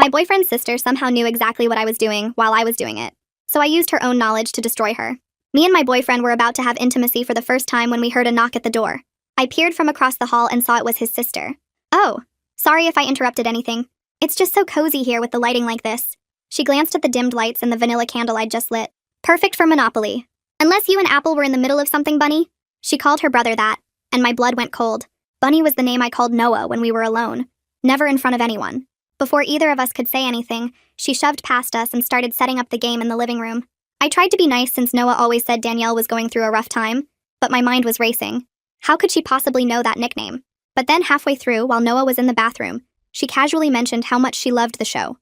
My boyfriend's sister somehow knew exactly what I was doing while I was doing it, so I used her own knowledge to destroy her. Me and my boyfriend were about to have intimacy for the first time when we heard a knock at the door. I peered from across the hall and saw it was his sister. "Oh, sorry if I interrupted anything. It's just so cozy here with the lighting like this." She glanced at the dimmed lights and the vanilla candle I'd just lit. "Perfect for Monopoly. Unless you and Apple were in the middle of something, Bunny." She called her brother that, and my blood went cold. Bunny was the name I called Noah when we were alone, never in front of anyone. Before either of us could say anything, she shoved past us and started setting up the game in the living room. I tried to be nice since Noah always said Danielle was going through a rough time, but my mind was racing. How could she possibly know that nickname? But then halfway through, while Noah was in the bathroom, she casually mentioned how much she loved the show.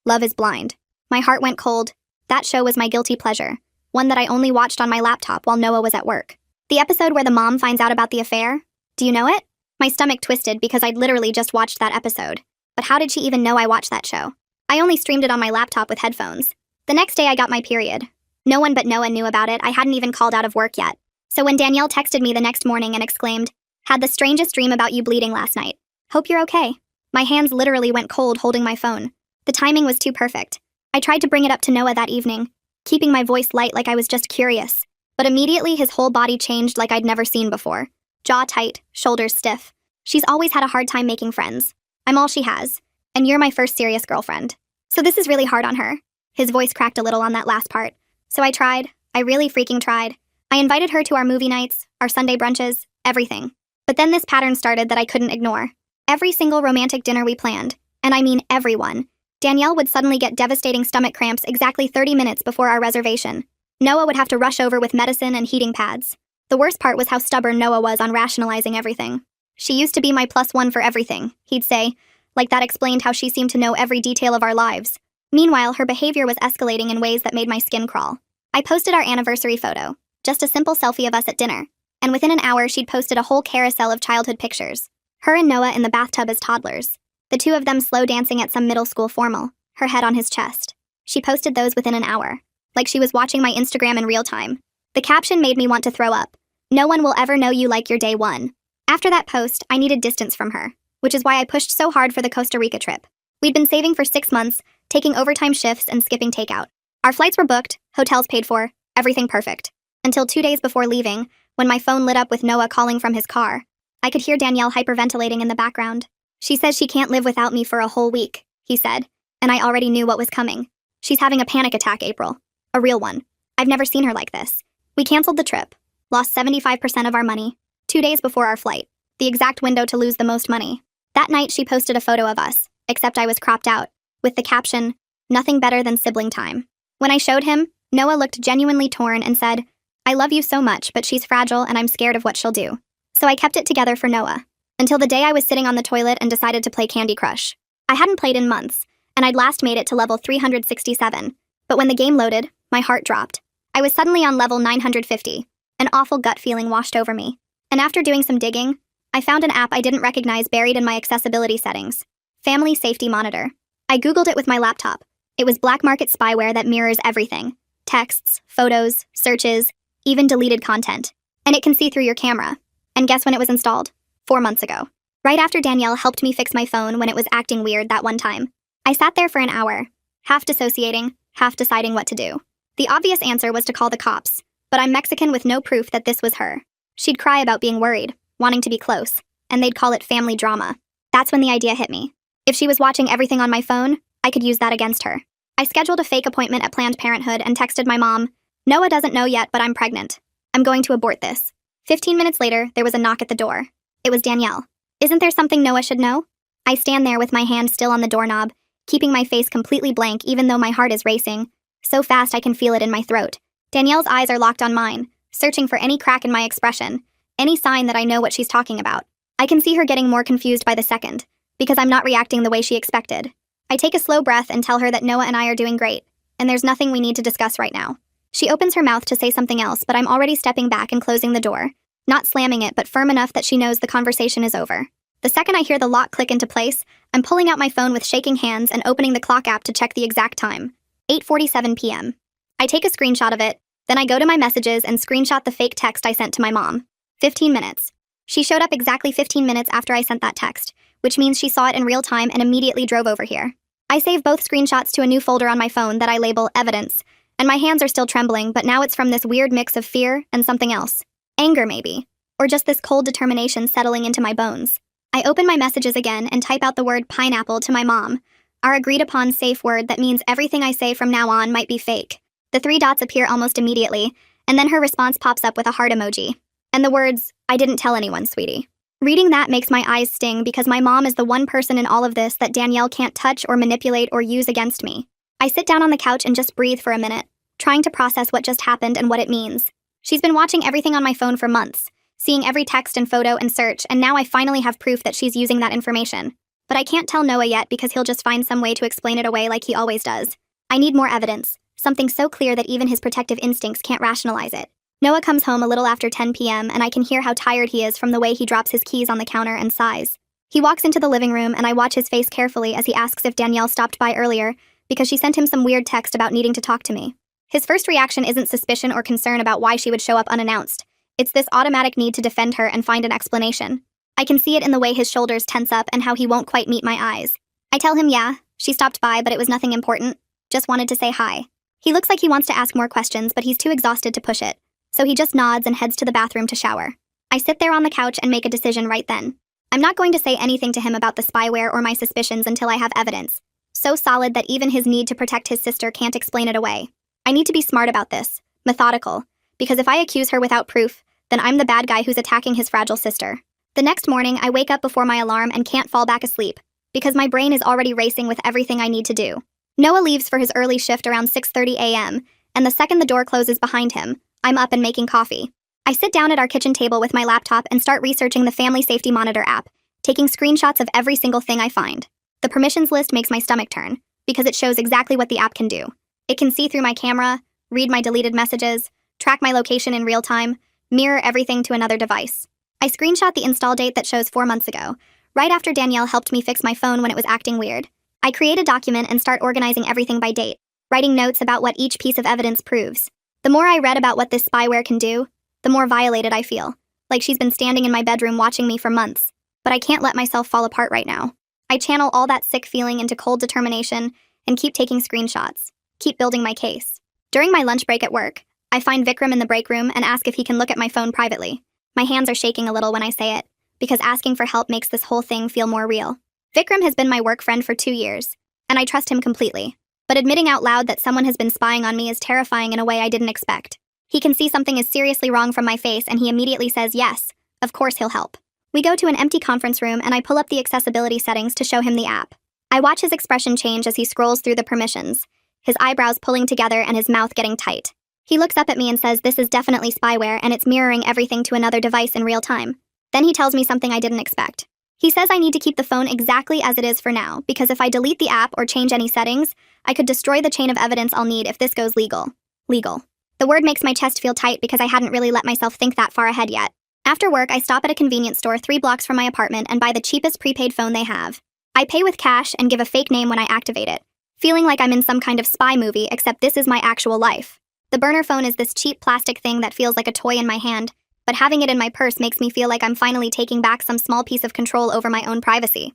Love is Blind. My heart went cold. That show was my guilty pleasure, one that I only watched on my laptop while Noah was at work. The episode where the mom finds out about the affair? Do you know it? My stomach twisted because I'd literally just watched that episode. But how did she even know I watched that show? I only streamed it on my laptop with headphones. The next day I got my period. No one but Noah knew about it. I hadn't even called out of work yet. So when Danielle texted me the next morning and exclaimed, "Had the strangest dream about you bleeding last night. Hope you're okay." My hands literally went cold holding my phone. The timing was too perfect. I tried to bring it up to Noah that evening, keeping my voice light like I was just curious. But immediately his whole body changed like I'd never seen before. Jaw tight, shoulders stiff. She's always had a hard time making friends. I'm all she has. And you're my first serious girlfriend. So this is really hard on her. His voice cracked a little on that last part. So I tried. I really freaking tried. I invited her to our movie nights, our Sunday brunches, everything. But then this pattern started that I couldn't ignore. Every single romantic dinner we planned, and I mean everyone, Danielle would suddenly get devastating stomach cramps exactly 30 minutes before our reservation. Noah would have to rush over with medicine and heating pads. The worst part was how stubborn Noah was on rationalizing everything. "She used to be my +1 for everything," he'd say, like that explained how she seemed to know every detail of our lives. Meanwhile, her behavior was escalating in ways that made my skin crawl. I posted our anniversary photo, just a simple selfie of us at dinner, and within an hour she'd posted a whole carousel of childhood pictures. Her and Noah in the bathtub as toddlers. The two of them slow dancing at some middle school formal, her head on his chest. She posted those within an hour, like she was watching my Instagram in real time. The caption made me want to throw up. "No one will ever know you like your day one." After that post, I needed distance from her, which is why I pushed so hard for the Costa Rica trip. We'd been saving for 6 months, taking overtime shifts and skipping takeout. Our flights were booked, hotels paid for, everything perfect. Until 2 days before leaving, when my phone lit up with Noah calling from his car. I could hear Danielle hyperventilating in the background. "She says she can't live without me for a whole week," he said, and I already knew what was coming. "She's having a panic attack, April. A real one. I've never seen her like this." We canceled the trip, lost 75% of our money, 2 days before our flight, the exact window to lose the most money. That night she posted a photo of us, except I was cropped out, with the caption, "Nothing better than sibling time." When I showed him, Noah looked genuinely torn and said, "I love you so much, but she's fragile and I'm scared of what she'll do." So I kept it together for Noah, until the day I was sitting on the toilet and decided to play Candy Crush. I hadn't played in months, and I'd last made it to level 367, but when the game loaded, my heart dropped. I was suddenly on level 950. An awful gut feeling washed over me. And after doing some digging, I found an app I didn't recognize buried in my accessibility settings. Family Safety Monitor. I googled it with my laptop. It was black market spyware that mirrors everything. Texts, photos, searches, even deleted content. And it can see through your camera. And guess when it was installed? 4 months ago. Right after Danielle helped me fix my phone when it was acting weird that one time. I sat there for an hour, half dissociating, half deciding what to do. The obvious answer was to call the cops, but I'm Mexican with no proof that this was her. She'd cry about being worried, wanting to be close, and they'd call it family drama. That's when the idea hit me. If she was watching everything on my phone, I could use that against her. I scheduled a fake appointment at Planned Parenthood and texted my mom, "Noah doesn't know yet, but I'm pregnant. I'm going to abort this." 15 minutes later, there was a knock at the door. It was Danielle. "Isn't there something Noah should know?" I stand there with my hand still on the doorknob, keeping my face completely blank even though my heart is racing. So fast I can feel it in my throat. Danielle's eyes are locked on mine, searching for any crack in my expression, any sign that I know what she's talking about. I can see her getting more confused by the second, because I'm not reacting the way she expected. I take a slow breath and tell her that Noah and I are doing great, and there's nothing we need to discuss right now. She opens her mouth to say something else, but I'm already stepping back and closing the door, not slamming it, but firm enough that she knows the conversation is over. The second I hear the lock click into place, I'm pulling out my phone with shaking hands and opening the clock app to check the exact time. 8:47 p.m. I take a screenshot of it, then I go to my messages and screenshot the fake text I sent to my mom. 15 minutes. She showed up exactly 15 minutes after I sent that text, which means she saw it in real time and immediately drove over here. I save both screenshots to a new folder on my phone that I label Evidence, and my hands are still trembling, but now it's from this weird mix of fear and something else. Anger, maybe. Or just this cold determination settling into my bones. I open my messages again and type out the word pineapple to my mom, our agreed-upon safe word that means everything I say from now on might be fake. The 3 dots appear almost immediately, and then her response pops up with a heart emoji. And the words, "I didn't tell anyone, sweetie." Reading that makes my eyes sting because my mom is the one person in all of this that Danielle can't touch or manipulate or use against me. I sit down on the couch and just breathe for a minute, trying to process what just happened and what it means. She's been watching everything on my phone for months, seeing every text and photo and search, and now I finally have proof that she's using that information. But I can't tell Noah yet because he'll just find some way to explain it away like he always does. I need more evidence, something so clear that even his protective instincts can't rationalize it. Noah comes home a little after 10 p.m., and I can hear how tired he is from the way he drops his keys on the counter and sighs. He walks into the living room, and I watch his face carefully as he asks if Danielle stopped by earlier because she sent him some weird text about needing to talk to me. His first reaction isn't suspicion or concern about why she would show up unannounced. It's this automatic need to defend her and find an explanation. I can see it in the way his shoulders tense up and how he won't quite meet my eyes. I tell him, yeah, she stopped by, but it was nothing important. Just wanted to say hi. He looks like he wants to ask more questions, but he's too exhausted to push it. So he just nods and heads to the bathroom to shower. I sit there on the couch and make a decision right then. I'm not going to say anything to him about the spyware or my suspicions until I have evidence. So solid that even his need to protect his sister can't explain it away. I need to be smart about this, methodical, because if I accuse her without proof, then I'm the bad guy who's attacking his fragile sister. The next morning, I wake up before my alarm and can't fall back asleep, because my brain is already racing with everything I need to do. Noah leaves for his early shift around 6:30 a.m., and the second the door closes behind him, I'm up and making coffee. I sit down at our kitchen table with my laptop and start researching the Family Safety Monitor app, taking screenshots of every single thing I find. The permissions list makes my stomach turn, because it shows exactly what the app can do. It can see through my camera, read my deleted messages, track my location in real time, mirror everything to another device. I screenshot the install date that shows 4 months ago, right after Danielle helped me fix my phone when it was acting weird. I create a document and start organizing everything by date, writing notes about what each piece of evidence proves. The more I read about what this spyware can do, the more violated I feel, like she's been standing in my bedroom watching me for months. But I can't let myself fall apart right now. I channel all that sick feeling into cold determination and keep taking screenshots, keep building my case. During my lunch break at work, I find Vikram in the break room and ask if he can look at my phone privately. My hands are shaking a little when I say it, because asking for help makes this whole thing feel more real. Vikram has been my work friend for 2 years, and I trust him completely. But admitting out loud that someone has been spying on me is terrifying in a way I didn't expect. He can see something is seriously wrong from my face, and he immediately says yes, of course he'll help. We go to an empty conference room, and I pull up the accessibility settings to show him the app. I watch his expression change as he scrolls through the permissions, his eyebrows pulling together and his mouth getting tight. He looks up at me and says this is definitely spyware, and it's mirroring everything to another device in real time. Then he tells me something I didn't expect. He says I need to keep the phone exactly as it is for now, because if I delete the app or change any settings, I could destroy the chain of evidence I'll need if this goes legal. Legal. The word makes my chest feel tight because I hadn't really let myself think that far ahead yet. After work, I stop at a convenience store 3 blocks from my apartment and buy the cheapest prepaid phone they have. I pay with cash and give a fake name when I activate it, feeling like I'm in some kind of spy movie, except this is my actual life. The burner phone is this cheap plastic thing that feels like a toy in my hand, but having it in my purse makes me feel like I'm finally taking back some small piece of control over my own privacy.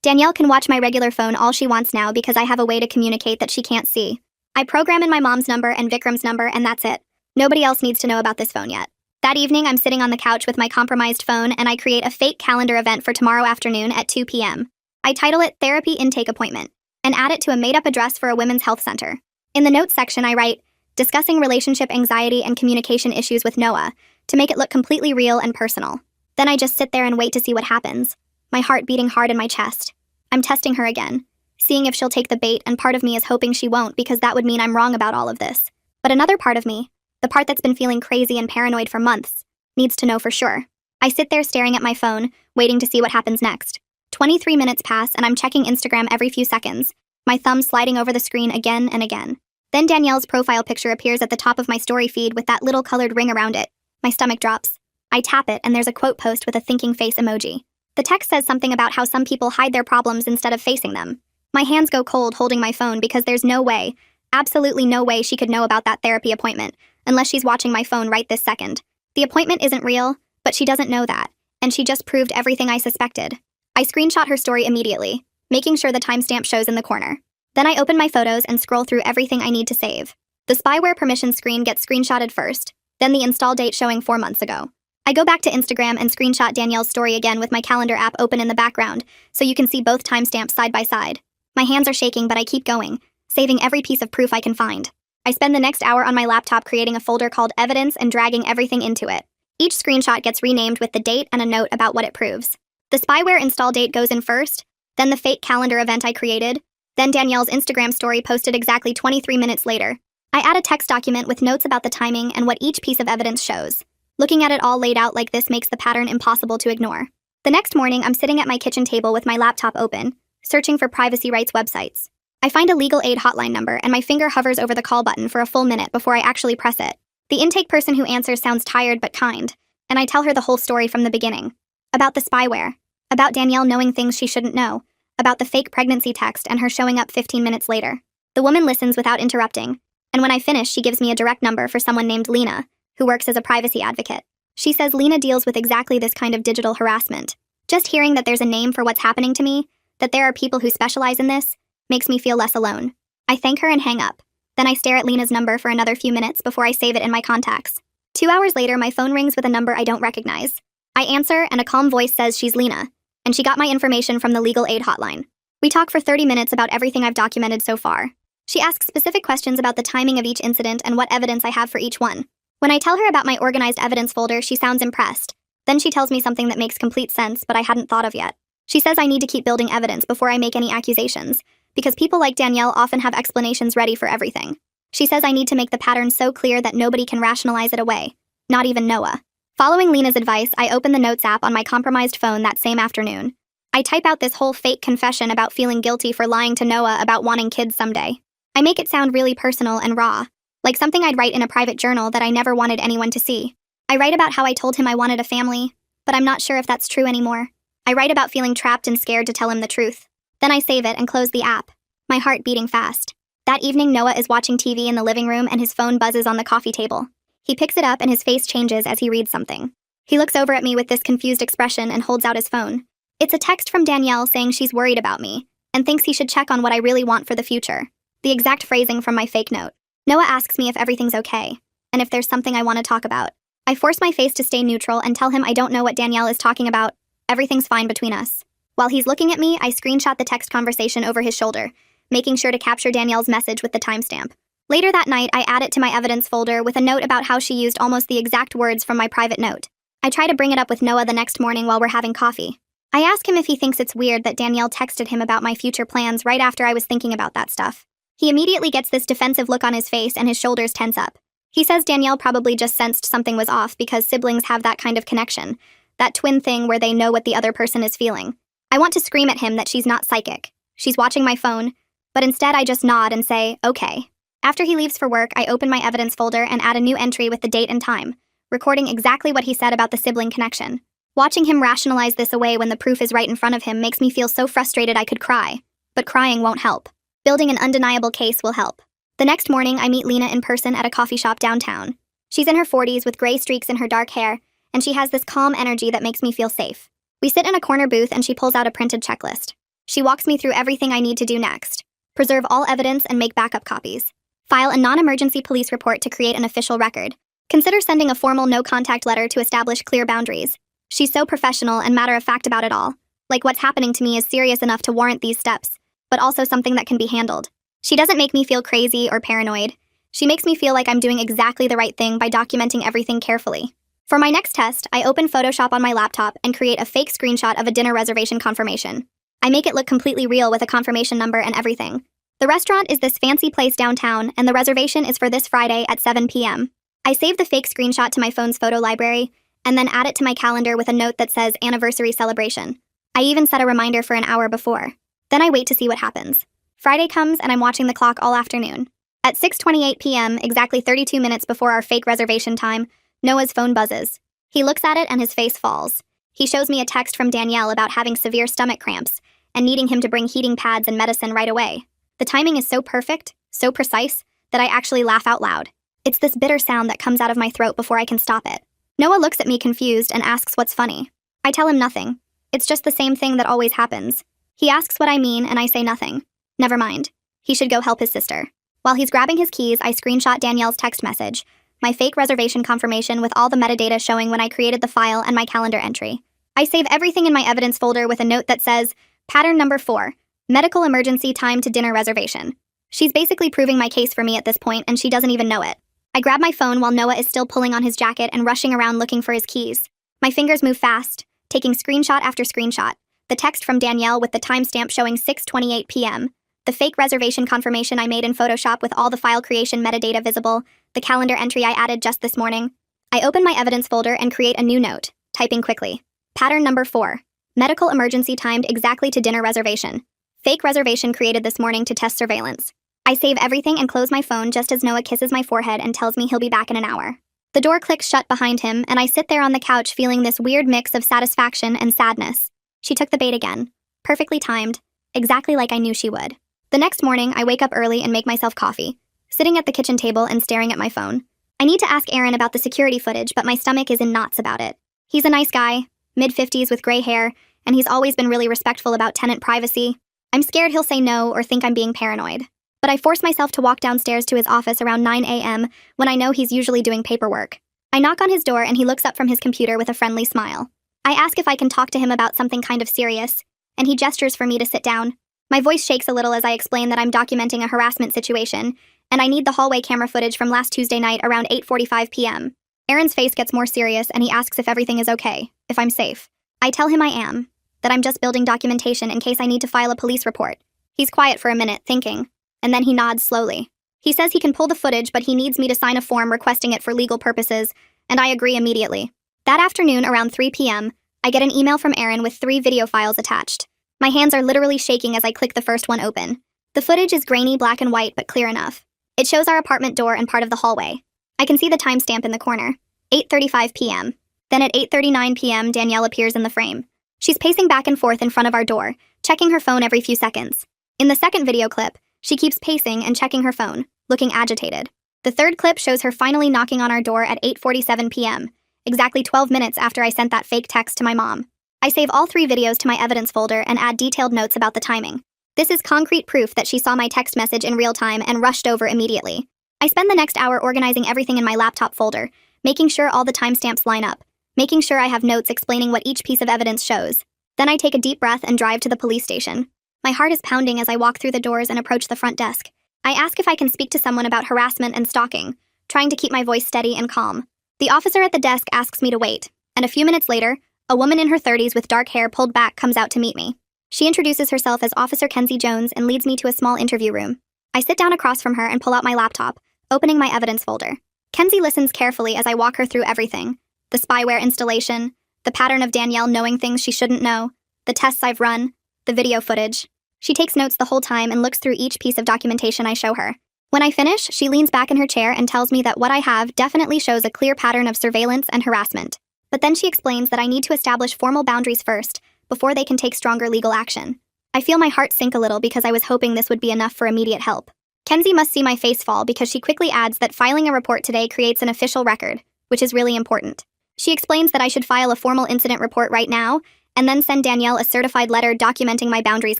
Danielle can watch my regular phone all she wants now because I have a way to communicate that she can't see. I program in my mom's number and Vikram's number, and that's it. Nobody else needs to know about this phone yet. That evening, I'm sitting on the couch with my compromised phone, and I create a fake calendar event for tomorrow afternoon at 2 p.m. I title it Therapy Intake Appointment, and add it to a made-up address for a women's health center. In the notes section, I write, discussing relationship anxiety and communication issues with Noah, to make it look completely real and personal. Then I just sit there and wait to see what happens, my heart beating hard in my chest. I'm testing her again, seeing if she'll take the bait, and part of me is hoping she won't because that would mean I'm wrong about all of this. But another part of me, the part that's been feeling crazy and paranoid for months, needs to know for sure. I sit there staring at my phone, waiting to see what happens next. 23 minutes pass and I'm checking Instagram every few seconds, my thumb sliding over the screen again and again. Then Danielle's profile picture appears at the top of my story feed with that little colored ring around it. My stomach drops. I tap it and there's a quote post with a thinking face emoji. The text says something about how some people hide their problems instead of facing them. My hands go cold holding my phone because there's no way, absolutely no way she could know about that therapy appointment, unless she's watching my phone right this second. The appointment isn't real, but she doesn't know that, and she just proved everything I suspected. I screenshot her story immediately, making sure the timestamp shows in the corner. Then I open my photos and scroll through everything I need to save. The spyware permission screen gets screenshotted first, then the install date showing 4 months ago. I go back to Instagram and screenshot Danielle's story again with my calendar app open in the background, so you can see both timestamps side by side. My hands are shaking, but I keep going, saving every piece of proof I can find. I spend the next hour on my laptop creating a folder called Evidence and dragging everything into it. Each screenshot gets renamed with the date and a note about what it proves. The spyware install date goes in first, then the fake calendar event I created, then Danielle's Instagram story posted exactly 23 minutes later. I add a text document with notes about the timing and what each piece of evidence shows. Looking at it all laid out like this makes the pattern impossible to ignore. The next morning, I'm sitting at my kitchen table with my laptop open, searching for privacy rights websites. I find a legal aid hotline number and my finger hovers over the call button for a full minute before I actually press it. The intake person who answers sounds tired but kind, and I tell her the whole story from the beginning. About the spyware, about Danielle knowing things she shouldn't know, about the fake pregnancy text and her showing up 15 minutes later. The woman listens without interrupting, and when I finish, she gives me a direct number for someone named Lena, who works as a privacy advocate. She says Lena deals with exactly this kind of digital harassment. Just hearing that there's a name for what's happening to me, that there are people who specialize in this, makes me feel less alone. I thank her and hang up. Then I stare at Lena's number for another few minutes before I save it in my contacts. 2 hours later, my phone rings with a number I don't recognize. I answer, and a calm voice says she's Lena, and she got my information from the legal aid hotline. We talk for 30 minutes about everything I've documented so far. She asks specific questions about the timing of each incident and what evidence I have for each one. When I tell her about my organized evidence folder, she sounds impressed. Then she tells me something that makes complete sense, but I hadn't thought of yet. She says I need to keep building evidence before I make any accusations, because people like Danielle often have explanations ready for everything. She says I need to make the pattern so clear that nobody can rationalize it away, not even Noah. Following Lena's advice, I open the Notes app on my compromised phone that same afternoon. I type out this whole fake confession about feeling guilty for lying to Noah about wanting kids someday. I make it sound really personal and raw, like something I'd write in a private journal that I never wanted anyone to see. I write about how I told him I wanted a family, but I'm not sure if that's true anymore. I write about feeling trapped and scared to tell him the truth. Then I save it and close the app, my heart beating fast. That evening, Noah is watching TV in the living room and his phone buzzes on the coffee table. He picks it up and his face changes as he reads something. He looks over at me with this confused expression and holds out his phone. It's a text from Danielle saying she's worried about me and thinks he should check on what I really want for the future. The exact phrasing from my fake note. Noah asks me if everything's okay, and if there's something I want to talk about. I force my face to stay neutral and tell him I don't know what Danielle is talking about. Everything's fine between us. While he's looking at me, I screenshot the text conversation over his shoulder, making sure to capture Danielle's message with the timestamp. Later that night, I add it to my evidence folder with a note about how she used almost the exact words from my private note. I try to bring it up with Noah the next morning while we're having coffee. I ask him if he thinks it's weird that Danielle texted him about my future plans right after I was thinking about that stuff. He immediately gets this defensive look on his face and his shoulders tense up. He says Danielle probably just sensed something was off because siblings have that kind of connection, that twin thing where they know what the other person is feeling. I want to scream at him that she's not psychic. She's watching my phone, but instead I just nod and say, okay. After he leaves for work, I open my evidence folder and add a new entry with the date and time, recording exactly what he said about the sibling connection. Watching him rationalize this away when the proof is right in front of him makes me feel so frustrated I could cry. But crying won't help. Building an undeniable case will help. The next morning, I meet Lena in person at a coffee shop downtown. She's in her 40s with gray streaks in her dark hair, and she has this calm energy that makes me feel safe. We sit in a corner booth and she pulls out a printed checklist. She walks me through everything I need to do next. Preserve all evidence and make backup copies. File a non-emergency police report to create an official record. Consider sending a formal no-contact letter to establish clear boundaries. She's so professional and matter-of-fact about it all. Like what's happening to me is serious enough to warrant these steps, but also something that can be handled. She doesn't make me feel crazy or paranoid. She makes me feel like I'm doing exactly the right thing by documenting everything carefully. For my next test, I open Photoshop on my laptop and create a fake screenshot of a dinner reservation confirmation. I make it look completely real with a confirmation number and everything. The restaurant is this fancy place downtown, and the reservation is for this Friday at 7 p.m. I save the fake screenshot to my phone's photo library, and then add it to my calendar with a note that says anniversary celebration. I even set a reminder for an hour before. Then I wait to see what happens. Friday comes and I'm watching the clock all afternoon. At 6:28 p.m., exactly 32 minutes before our fake reservation time, Noah's phone buzzes. He looks at it and his face falls. He shows me a text from Danielle about having severe stomach cramps and needing him to bring heating pads and medicine right away. The timing is so perfect, so precise, that I actually laugh out loud. It's this bitter sound that comes out of my throat before I can stop it. Noah looks at me confused and asks what's funny. I tell him nothing. It's just the same thing that always happens. He asks what I mean and I say nothing. Never mind. He should go help his sister. While he's grabbing his keys, I screenshot Danielle's text message, my fake reservation confirmation with all the metadata showing when I created the file and my calendar entry. I save everything in my evidence folder with a note that says, pattern number 4, medical emergency time to dinner reservation. She's basically proving my case for me at this point, and she doesn't even know it. I grab my phone while Noah is still pulling on his jacket and rushing around looking for his keys. My fingers move fast, taking screenshot after screenshot. The text from Danielle with the timestamp showing 6:28 p.m. The fake reservation confirmation I made in Photoshop with all the file creation metadata visible. The calendar entry I added just this morning. I open my evidence folder and create a new note, typing quickly. Pattern number 4. Medical emergency timed exactly to dinner reservation. Fake reservation created this morning to test surveillance. I save everything and close my phone just as Noah kisses my forehead and tells me he'll be back in an hour. The door clicks shut behind him, and I sit there on the couch feeling this weird mix of satisfaction and sadness. She took the bait again. Perfectly timed. Exactly like I knew she would. The next morning, I wake up early and make myself coffee, sitting at the kitchen table and staring at my phone. I need to ask Aaron about the security footage, but my stomach is in knots about it. He's a nice guy, mid-50s with gray hair, and he's always been really respectful about tenant privacy. I'm scared he'll say no or think I'm being paranoid. But I force myself to walk downstairs to his office around 9 a.m. when I know he's usually doing paperwork. I knock on his door and he looks up from his computer with a friendly smile. I ask if I can talk to him about something kind of serious, and he gestures for me to sit down. My voice shakes a little as I explain that I'm documenting a harassment situation, and I need the hallway camera footage from last Tuesday night around 8:45 p.m. Aaron's face gets more serious and he asks if everything is okay, if I'm safe. I tell him I am, that I'm just building documentation in case I need to file a police report. He's quiet for a minute, thinking, and then he nods slowly. He says he can pull the footage, but he needs me to sign a form requesting it for legal purposes, and I agree immediately. That afternoon, around 3 p.m., I get an email from Aaron with 3 video files attached. My hands are literally shaking as I click the first one open. The footage is grainy black and white, but clear enough. It shows our apartment door and part of the hallway. I can see the timestamp in the corner, 8:35 p.m. Then at 8:39 p.m., Danielle appears in the frame. She's pacing back and forth in front of our door, checking her phone every few seconds. In the second video clip, she keeps pacing and checking her phone, looking agitated. The third clip shows her finally knocking on our door at 8:47 p.m., exactly 12 minutes after I sent that fake text to my mom. I save all 3 videos to my evidence folder and add detailed notes about the timing. This is concrete proof that she saw my text message in real time and rushed over immediately. I spend the next hour organizing everything in my laptop folder, making sure all the timestamps line up, making sure I have notes explaining what each piece of evidence shows. Then I take a deep breath and drive to the police station. My heart is pounding as I walk through the doors and approach the front desk. I ask if I can speak to someone about harassment and stalking, trying to keep my voice steady and calm. The officer at the desk asks me to wait, and a few minutes later, a woman in her 30s with dark hair pulled back comes out to meet me. She introduces herself as Officer Kenzie Jones and leads me to a small interview room. I sit down across from her and pull out my laptop, opening my evidence folder. Kenzie listens carefully as I walk her through everything. The spyware installation, the pattern of Danielle knowing things she shouldn't know, the tests I've run, the video footage. She takes notes the whole time and looks through each piece of documentation I show her. When I finish, she leans back in her chair and tells me that what I have definitely shows a clear pattern of surveillance and harassment. But then she explains that I need to establish formal boundaries first, before they can take stronger legal action. I feel my heart sink a little because I was hoping this would be enough for immediate help. Kenzie must see my face fall because she quickly adds that filing a report today creates an official record, which is really important. She explains that I should file a formal incident report right now, and then send Danielle a certified letter documenting my boundaries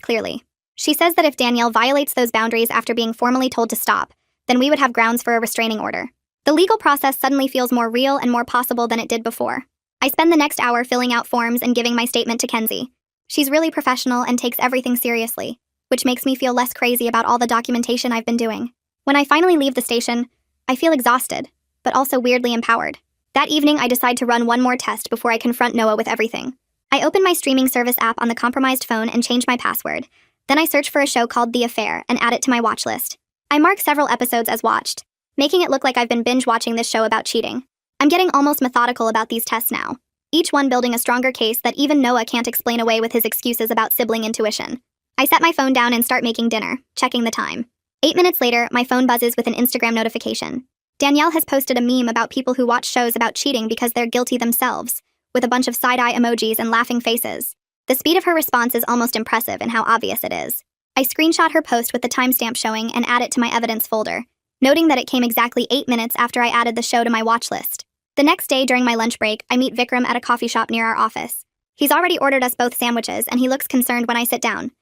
clearly. She says that if Danielle violates those boundaries after being formally told to stop, then we would have grounds for a restraining order. The legal process suddenly feels more real and more possible than it did before. I spend the next hour filling out forms and giving my statement to Kenzie. She's really professional and takes everything seriously, which makes me feel less crazy about all the documentation I've been doing. When I finally leave the station, I feel exhausted, but also weirdly empowered. That evening, I decide to run one more test before I confront Noah with everything. I open my streaming service app on the compromised phone and change my password. Then I search for a show called The Affair and add it to my watch list. I mark several episodes as watched, making it look like I've been binge-watching this show about cheating. I'm getting almost methodical about these tests now, each one building a stronger case that even Noah can't explain away with his excuses about sibling intuition. I set my phone down and start making dinner, checking the time. 8 minutes later, my phone buzzes with an Instagram notification. Danielle has posted a meme about people who watch shows about cheating because they're guilty themselves, with a bunch of side-eye emojis and laughing faces. The speed of her response is almost impressive in how obvious it is. I screenshot her post with the timestamp showing and add it to my evidence folder, noting that it came exactly 8 minutes after I added the show to my watch list. The next day during my lunch break, I meet Vikram at a coffee shop near our office. He's already ordered us both sandwiches, and he looks concerned when I sit down.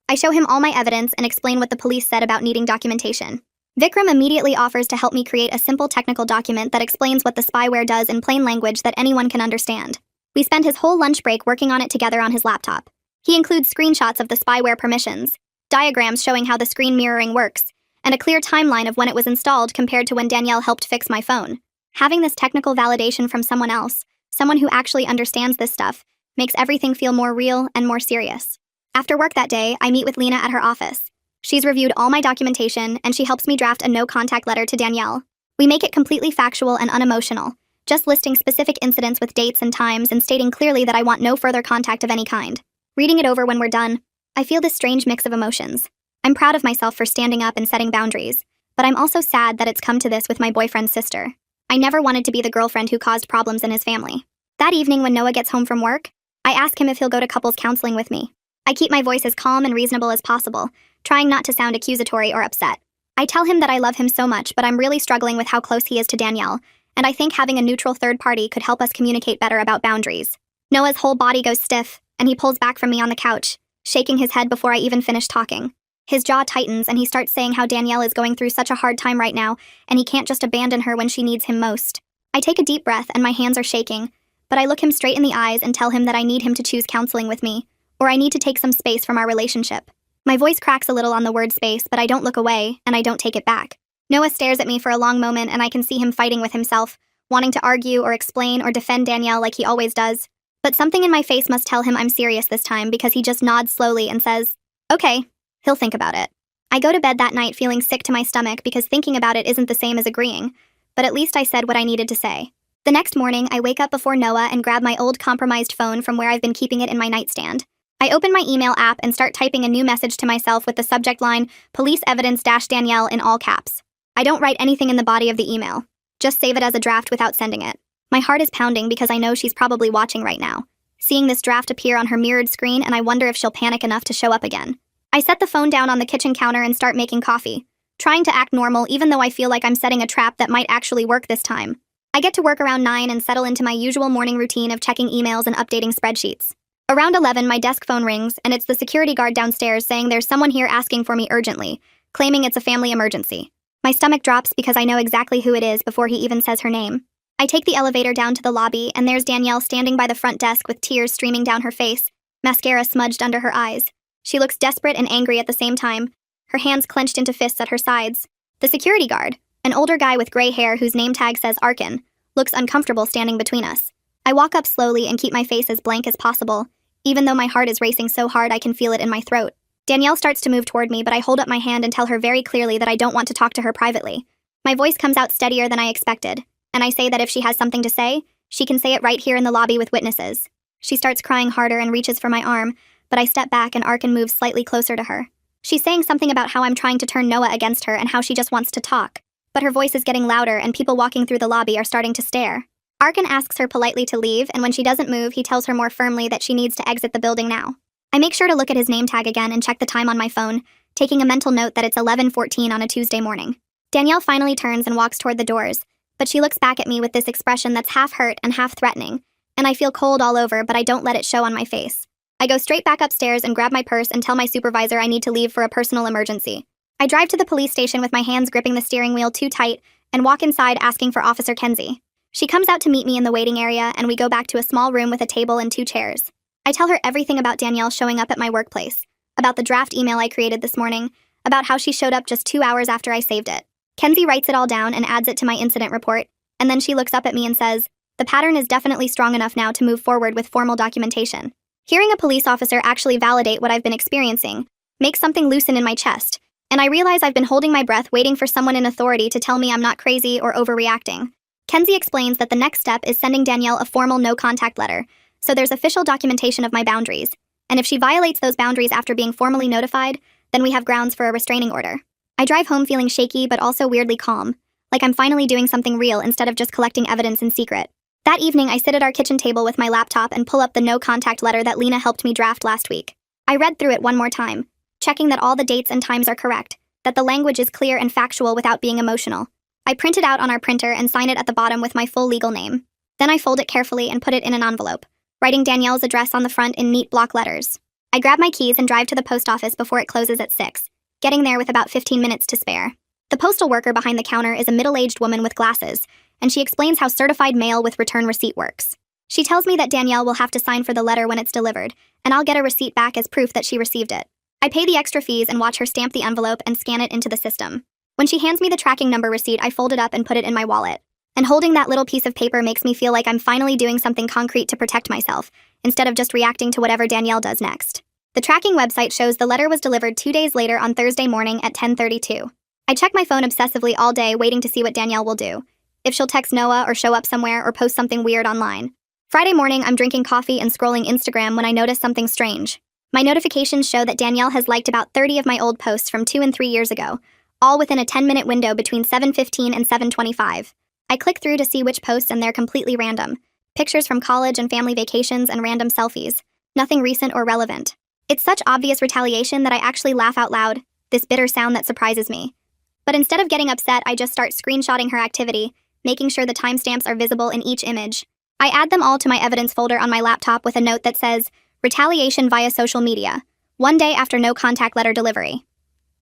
I show him all my evidence and explain what the police said about needing documentation. Vikram immediately offers to help me create a simple technical document that explains what the spyware does in plain language that anyone can understand. We spend his whole lunch break working on it together on his laptop. He includes screenshots of the spyware permissions, diagrams showing how the screen mirroring works, and a clear timeline of when it was installed compared to when Danielle helped fix my phone. Having this technical validation from someone else, someone who actually understands this stuff, makes everything feel more real and more serious. After work that day, I meet with Lena at her office. She's reviewed all my documentation, and she helps me draft a no-contact letter to Danielle. We make it completely factual and unemotional, just listing specific incidents with dates and times and stating clearly that I want no further contact of any kind. Reading it over when we're done, I feel this strange mix of emotions. I'm proud of myself for standing up and setting boundaries, but I'm also sad that it's come to this with my boyfriend's sister. I never wanted to be the girlfriend who caused problems in his family. That evening when Noah gets home from work, I ask him if he'll go to couples counseling with me. I keep my voice as calm and reasonable as possible, trying not to sound accusatory or upset. I tell him that I love him so much, but I'm really struggling with how close he is to Danielle, and I think having a neutral third party could help us communicate better about boundaries. Noah's whole body goes stiff, and he pulls back from me on the couch, shaking his head before I even finish talking. His jaw tightens, and he starts saying how Danielle is going through such a hard time right now, and he can't just abandon her when she needs him most. I take a deep breath, and my hands are shaking, but I look him straight in the eyes and tell him that I need him to choose counseling with me, or I need to take some space from our relationship. My voice cracks a little on the word space, but I don't look away, and I don't take it back. Noah stares at me for a long moment, and I can see him fighting with himself, wanting to argue or explain or defend Danielle like he always does. But something in my face must tell him I'm serious this time because he just nods slowly and says, "Okay, he'll think about it." I go to bed that night feeling sick to my stomach because thinking about it isn't the same as agreeing, but at least I said what I needed to say. The next morning, I wake up before Noah and grab my old compromised phone from where I've been keeping it in my nightstand. I open my email app and start typing a new message to myself with the subject line, "Police Evidence Danielle" in all caps. I don't write anything in the body of the email, just save it as a draft without sending it. My heart is pounding because I know she's probably watching right now, seeing this draft appear on her mirrored screen, and I wonder if she'll panic enough to show up again. I set the phone down on the kitchen counter and start making coffee, trying to act normal even though I feel like I'm setting a trap that might actually work this time. I get to work around 9 and settle into my usual morning routine of checking emails and updating spreadsheets. Around 11, my desk phone rings, and it's the security guard downstairs saying there's someone here asking for me urgently, claiming it's a family emergency. My stomach drops because I know exactly who it is before he even says her name. I take the elevator down to the lobby, and there's Danielle standing by the front desk with tears streaming down her face, mascara smudged under her eyes. She looks desperate and angry at the same time, her hands clenched into fists at her sides. The security guard, an older guy with gray hair whose name tag says Arkin, looks uncomfortable standing between us. I walk up slowly and keep my face as blank as possible, even though my heart is racing so hard I can feel it in my throat. Danielle starts to move toward me, but I hold up my hand and tell her very clearly that I don't want to talk to her privately. My voice comes out steadier than I expected, and I say that if she has something to say, she can say it right here in the lobby with witnesses. She starts crying harder and reaches for my arm, but I step back and Arkin moves slightly closer to her. She's saying something about how I'm trying to turn Noah against her and how she just wants to talk, but her voice is getting louder and people walking through the lobby are starting to stare. Arkin asks her politely to leave, and when she doesn't move, he tells her more firmly that she needs to exit the building now. I make sure to look at his name tag again and check the time on my phone, taking a mental note that it's 11:14 on a Tuesday morning. Danielle finally turns and walks toward the doors, but she looks back at me with this expression that's half hurt and half threatening, and I feel cold all over, but I don't let it show on my face. I go straight back upstairs and grab my purse and tell my supervisor I need to leave for a personal emergency. I drive to the police station with my hands gripping the steering wheel too tight and walk inside asking for Officer Kenzie. She comes out to meet me in the waiting area, and we go back to a small room with a table and 2 chairs. I tell her everything about Danielle showing up at my workplace, about the draft email I created this morning, about how she showed up just 2 hours after I saved it. Kenzie writes it all down and adds it to my incident report, and then she looks up at me and says, "The pattern is definitely strong enough now to move forward with formal documentation." Hearing a police officer actually validate what I've been experiencing makes something loosen in my chest, and I realize I've been holding my breath waiting for someone in authority to tell me I'm not crazy or overreacting. Kenzie explains that the next step is sending Danielle a formal no-contact letter, so there's official documentation of my boundaries, and if she violates those boundaries after being formally notified, then we have grounds for a restraining order. I drive home feeling shaky but also weirdly calm, like I'm finally doing something real instead of just collecting evidence in secret. That evening, I sit at our kitchen table with my laptop and pull up the no-contact letter that Lena helped me draft last week. I read through it one more time, checking that all the dates and times are correct, that the language is clear and factual without being emotional. I print it out on our printer and sign it at the bottom with my full legal name. Then I fold it carefully and put it in an envelope, writing Danielle's address on the front in neat block letters. I grab my keys and drive to the post office before it closes at 6, getting there with about 15 minutes to spare. The postal worker behind the counter is a middle-aged woman with glasses, and she explains how certified mail with return receipt works. She tells me that Danielle will have to sign for the letter when it's delivered, and I'll get a receipt back as proof that she received it. I pay the extra fees and watch her stamp the envelope and scan it into the system. When she hands me the tracking number receipt, I fold it up and put it in my wallet. And holding that little piece of paper makes me feel like I'm finally doing something concrete to protect myself, instead of just reacting to whatever Danielle does next. The tracking website shows the letter was delivered 2 days later on Thursday morning at 10:32. I check my phone obsessively all day waiting to see what Danielle will do. If she'll text Noah or show up somewhere or post something weird online. Friday morning, I'm drinking coffee and scrolling Instagram when I notice something strange. My notifications show that Danielle has liked about 30 of my old posts from 2 and 3 years ago, all within a 10-minute window between 7:15 and 7:25. I click through to see which posts and they're completely random. Pictures from college and family vacations and random selfies. Nothing recent or relevant. It's such obvious retaliation that I actually laugh out loud, this bitter sound that surprises me. But instead of getting upset, I just start screenshotting her activity, making sure the timestamps are visible in each image. I add them all to my evidence folder on my laptop with a note that says, "Retaliation via social media, 1 day after no contact letter delivery."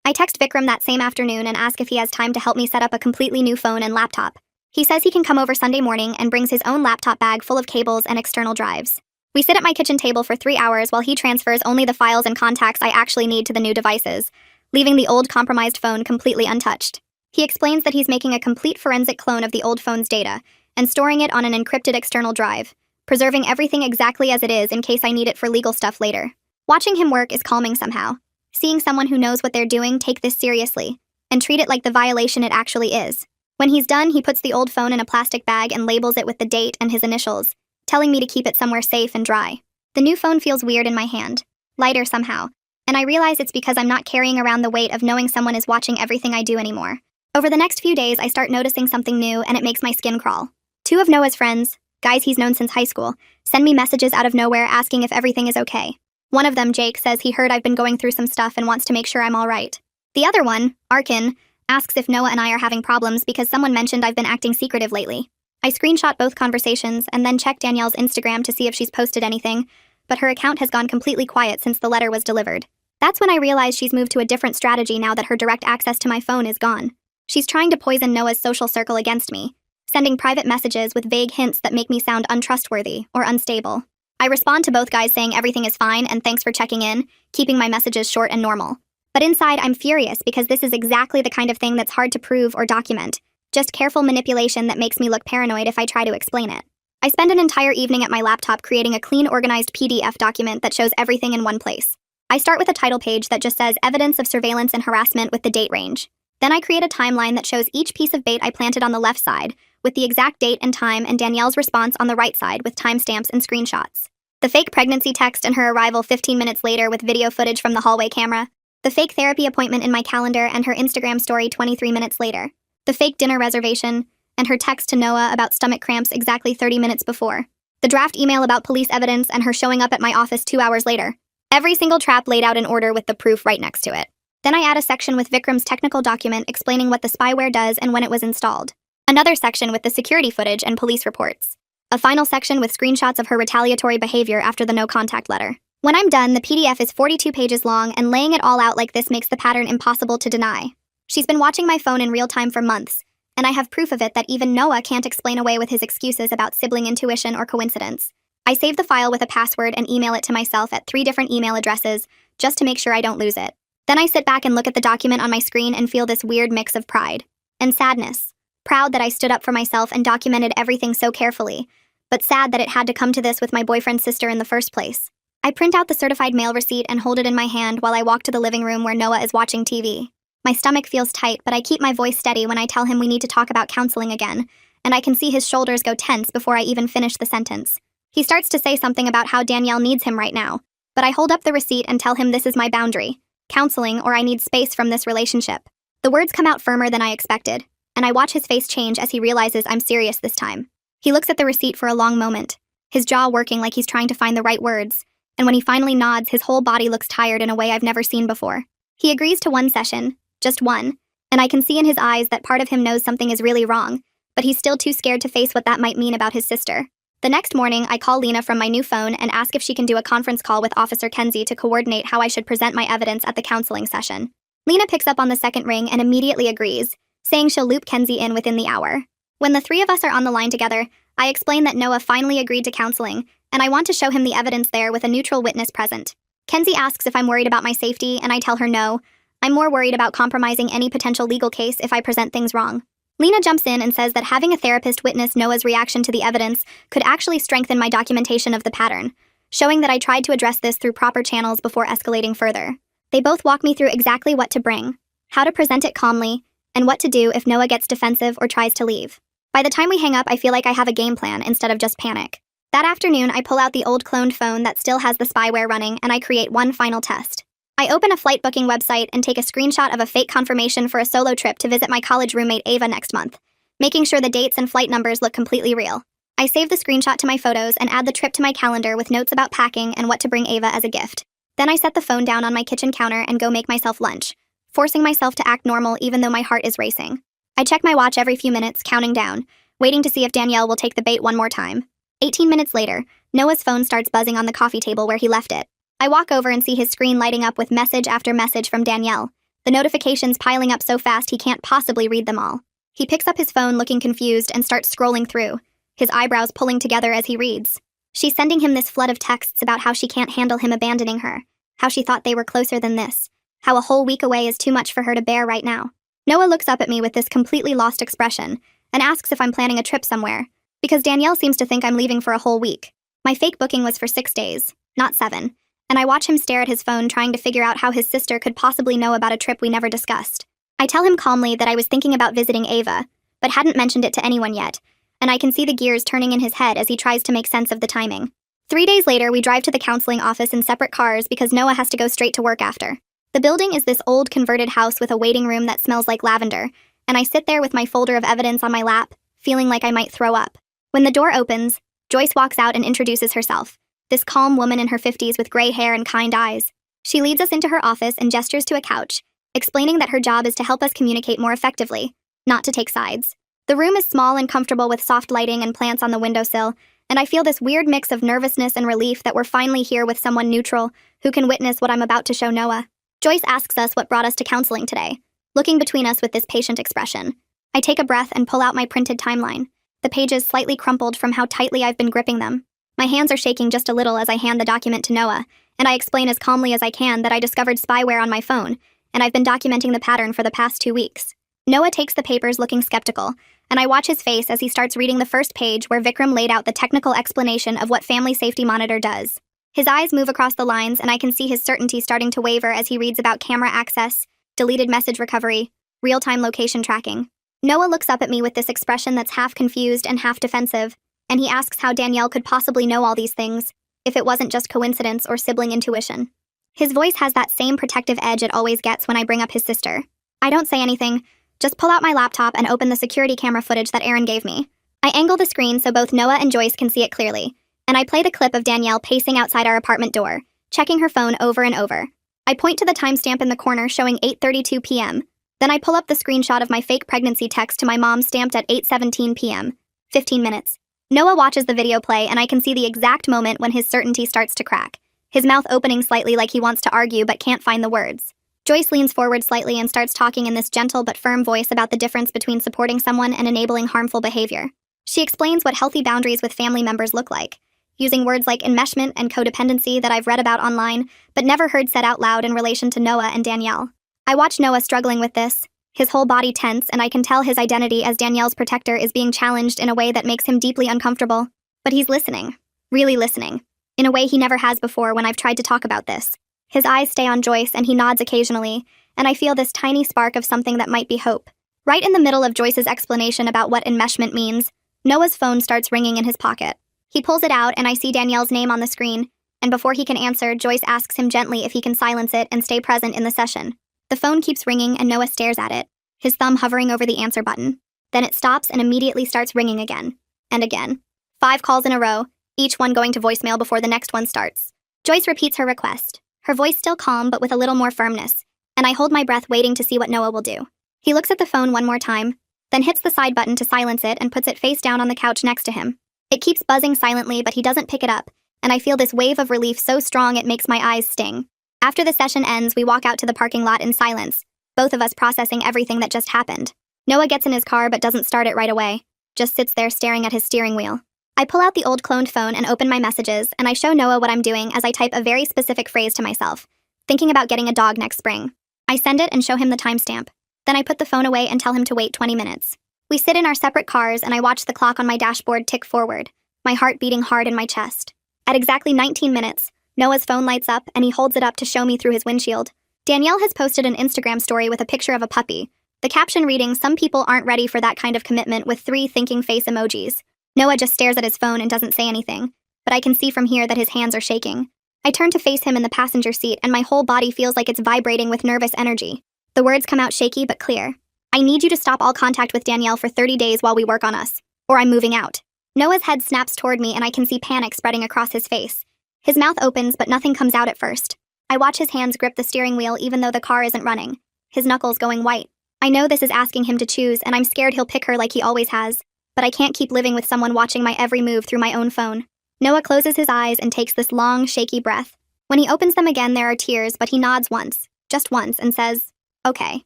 I text Vikram that same afternoon and ask if he has time to help me set up a completely new phone and laptop. He says he can come over Sunday morning and brings his own laptop bag full of cables and external drives. We sit at my kitchen table for 3 hours while he transfers only the files and contacts I actually need to the new devices, leaving the old compromised phone completely untouched. He explains that he's making a complete forensic clone of the old phone's data and storing it on an encrypted external drive, preserving everything exactly as it is in case I need it for legal stuff later. Watching him work is calming somehow. Seeing someone who knows what they're doing take this seriously and treat it like the violation it actually is. When he's done, he puts the old phone in a plastic bag and labels it with the date and his initials, telling me to keep it somewhere safe and dry. The new phone feels weird in my hand, lighter somehow, and I realize it's because I'm not carrying around the weight of knowing someone is watching everything I do anymore. Over the next few days, I start noticing something new and it makes my skin crawl. 2 of Noah's friends, guys he's known since high school, send me messages out of nowhere asking if everything is okay. One of them, Jake, says he heard I've been going through some stuff and wants to make sure I'm all right. The other one, Arkin, asks if Noah and I are having problems because someone mentioned I've been acting secretive lately. I screenshot both conversations and then check Danielle's Instagram to see if she's posted anything, but her account has gone completely quiet since the letter was delivered. That's when I realize she's moved to a different strategy now that her direct access to my phone is gone. She's trying to poison Noah's social circle against me, sending private messages with vague hints that make me sound untrustworthy or unstable. I respond to both guys saying everything is fine and thanks for checking in, keeping my messages short and normal. But inside, I'm furious because this is exactly the kind of thing that's hard to prove or document, just careful manipulation that makes me look paranoid if I try to explain it. I spend an entire evening at my laptop creating a clean, organized PDF document that shows everything in one place. I start with a title page that just says evidence of surveillance and harassment with the date range. Then I create a timeline that shows each piece of bait I planted on the left side, with the exact date and time and Danielle's response on the right side with timestamps and screenshots. The fake pregnancy text and her arrival 15 minutes later with video footage from the hallway camera. The fake therapy appointment in my calendar and her Instagram story 23 minutes later. The fake dinner reservation, and her text to Noah about stomach cramps exactly 30 minutes before. The draft email about police evidence and her showing up at my office 2 hours later. Every single trap laid out in order with the proof right next to it. Then I add a section with Vikram's technical document explaining what the spyware does and when it was installed. Another section with the security footage and police reports. A final section with screenshots of her retaliatory behavior after the no-contact letter. When I'm done, the PDF is 42 pages long, and laying it all out like this makes the pattern impossible to deny. She's been watching my phone in real time for months, and I have proof of it that even Noah can't explain away with his excuses about sibling intuition or coincidence. I save the file with a password and email it to myself at 3 different email addresses, just to make sure I don't lose it. Then I sit back and look at the document on my screen and feel this weird mix of pride and sadness. Proud that I stood up for myself and documented everything so carefully, but sad that it had to come to this with my boyfriend's sister in the first place. I print out the certified mail receipt and hold it in my hand while I walk to the living room where Noah is watching TV. My stomach feels tight, but I keep my voice steady when I tell him we need to talk about counseling again, and I can see his shoulders go tense before I even finish the sentence. He starts to say something about how Danielle needs him right now, but I hold up the receipt and tell him this is my boundary. Counseling, or I need space from this relationship. The words come out firmer than I expected, and I watch his face change as he realizes I'm serious this time. He looks at the receipt for a long moment, his jaw working like he's trying to find the right words, and when he finally nods, his whole body looks tired in a way I've never seen before. He agrees to 1 session, just 1, and I can see in his eyes that part of him knows something is really wrong, but he's still too scared to face what that might mean about his sister. The next morning, I call Lena from my new phone and ask if she can do a conference call with Officer Kenzie to coordinate how I should present my evidence at the counseling session. Lena picks up on the second ring and immediately agrees, saying she'll loop Kenzie in within the hour. When the three of us are on the line together, I explain that Noah finally agreed to counseling, and I want to show him the evidence there with a neutral witness present. Kenzie asks if I'm worried about my safety, and I tell her no. I'm more worried about compromising any potential legal case if I present things wrong. Lena jumps in and says that having a therapist witness Noah's reaction to the evidence could actually strengthen my documentation of the pattern, showing that I tried to address this through proper channels before escalating further. They both walk me through exactly what to bring, how to present it calmly, and what to do if Noah gets defensive or tries to leave. By the time we hang up, I feel like I have a game plan instead of just panic. That afternoon, I pull out the old cloned phone that still has the spyware running, and I create one final test. I open a flight booking website and take a screenshot of a fake confirmation for a solo trip to visit my college roommate Ava next month, making sure the dates and flight numbers look completely real. I save the screenshot to my photos and add the trip to my calendar with notes about packing and what to bring Ava as a gift. Then I set the phone down on my kitchen counter and go make myself lunch, forcing myself to act normal even though my heart is racing. I check my watch every few minutes, counting down, waiting to see if Danielle will take the bait one more time. 18 minutes later, Noah's phone starts buzzing on the coffee table where he left it. I walk over and see his screen lighting up with message after message from Danielle, the notifications piling up so fast he can't possibly read them all. He picks up his phone looking confused and starts scrolling through, his eyebrows pulling together as he reads. She's sending him this flood of texts about how she can't handle him abandoning her, how she thought they were closer than this, how a whole week away is too much for her to bear right now. Noah looks up at me with this completely lost expression and asks if I'm planning a trip somewhere, because Danielle seems to think I'm leaving for a whole week. My fake booking was for 6 days, not 7, and I watch him stare at his phone trying to figure out how his sister could possibly know about a trip we never discussed. I tell him calmly that I was thinking about visiting Ava, but hadn't mentioned it to anyone yet, and I can see the gears turning in his head as he tries to make sense of the timing. 3 days later, we drive to the counseling office in separate cars because Noah has to go straight to work after. The building is this old converted house with a waiting room that smells like lavender, and I sit there with my folder of evidence on my lap, feeling like I might throw up. When the door opens, Joyce walks out and introduces herself, this calm woman in her 50s with gray hair and kind eyes. She leads us into her office and gestures to a couch, explaining that her job is to help us communicate more effectively, not to take sides. The room is small and comfortable with soft lighting and plants on the windowsill, and I feel this weird mix of nervousness and relief that we're finally here with someone neutral who can witness what I'm about to show Noah. Joyce asks us what brought us to counseling today, looking between us with this patient expression. I take a breath and pull out my printed timeline, the pages slightly crumpled from how tightly I've been gripping them. My hands are shaking just a little as I hand the document to Noah, and I explain as calmly as I can that I discovered spyware on my phone, and I've been documenting the pattern for the past 2 weeks. Noah takes the papers looking skeptical, and I watch his face as he starts reading the first page where Vikram laid out the technical explanation of what Family Safety Monitor does. His eyes move across the lines, and I can see his certainty starting to waver as he reads about camera access, deleted message recovery, real-time location tracking. Noah looks up at me with this expression that's half confused and half defensive, and he asks how Danielle could possibly know all these things, if it wasn't just coincidence or sibling intuition. His voice has that same protective edge it always gets when I bring up his sister. I don't say anything, just pull out my laptop and open the security camera footage that Aaron gave me. I angle the screen so both Noah and Joyce can see it clearly, and I play the clip of Danielle pacing outside our apartment door, checking her phone over and over. I point to the timestamp in the corner showing 8:32 p.m., then I pull up the screenshot of my fake pregnancy text to my mom stamped at 8:17 p.m., 15 minutes. Noah watches the video play, and I can see the exact moment when his certainty starts to crack, his mouth opening slightly like he wants to argue but can't find the words. Joyce leans forward slightly and starts talking in this gentle but firm voice about the difference between supporting someone and enabling harmful behavior. She explains what healthy boundaries with family members look like, using words like enmeshment and codependency that I've read about online but never heard said out loud in relation to Noah and Danielle. I watch Noah struggling with this, his whole body tense, and I can tell his identity as Danielle's protector is being challenged in a way that makes him deeply uncomfortable. But he's listening, really listening, in a way he never has before when I've tried to talk about this. His eyes stay on Joyce and he nods occasionally, and I feel this tiny spark of something that might be hope. Right in the middle of Joyce's explanation about what enmeshment means, Noah's phone starts ringing in his pocket. He pulls it out and I see Danielle's name on the screen, and before he can answer, Joyce asks him gently if he can silence it and stay present in the session. The phone keeps ringing and Noah stares at it, his thumb hovering over the answer button. Then it stops and immediately starts ringing again. And again. 5 calls in a row, each one going to voicemail before the next one starts. Joyce repeats her request, her voice still calm but with a little more firmness, and I hold my breath waiting to see what Noah will do. He looks at the phone one more time, then hits the side button to silence it and puts it face down on the couch next to him. It keeps buzzing silently, but he doesn't pick it up, and I feel this wave of relief so strong it makes my eyes sting. After the session ends, we walk out to the parking lot in silence, both of us processing everything that just happened. Noah gets in his car but doesn't start it right away, just sits there staring at his steering wheel. I pull out the old cloned phone and open my messages, and I show Noah what I'm doing as I type a very specific phrase to myself, thinking about getting a dog next spring. I send it and show him the timestamp. Then I put the phone away and tell him to wait 20 minutes. We sit in our separate cars and I watch the clock on my dashboard tick forward, my heart beating hard in my chest. At exactly 19 minutes, Noah's phone lights up and he holds it up to show me through his windshield. Danielle has posted an Instagram story with a picture of a puppy, the caption reading, "Some people aren't ready for that kind of commitment," with 3 thinking face emojis. Noah just stares at his phone and doesn't say anything, but I can see from here that his hands are shaking. I turn to face him in the passenger seat and my whole body feels like it's vibrating with nervous energy. The words come out shaky but clear. "I need you to stop all contact with Danielle for 30 days while we work on us, or I'm moving out." Noah's head snaps toward me and I can see panic spreading across his face. His mouth opens but nothing comes out at first. I watch his hands grip the steering wheel even though the car isn't running, his knuckles going white. I know this is asking him to choose and I'm scared he'll pick her like he always has, but I can't keep living with someone watching my every move through my own phone. Noah closes his eyes and takes this long, shaky breath. When he opens them again, there are tears, but he nods once, just once, and says, "Okay."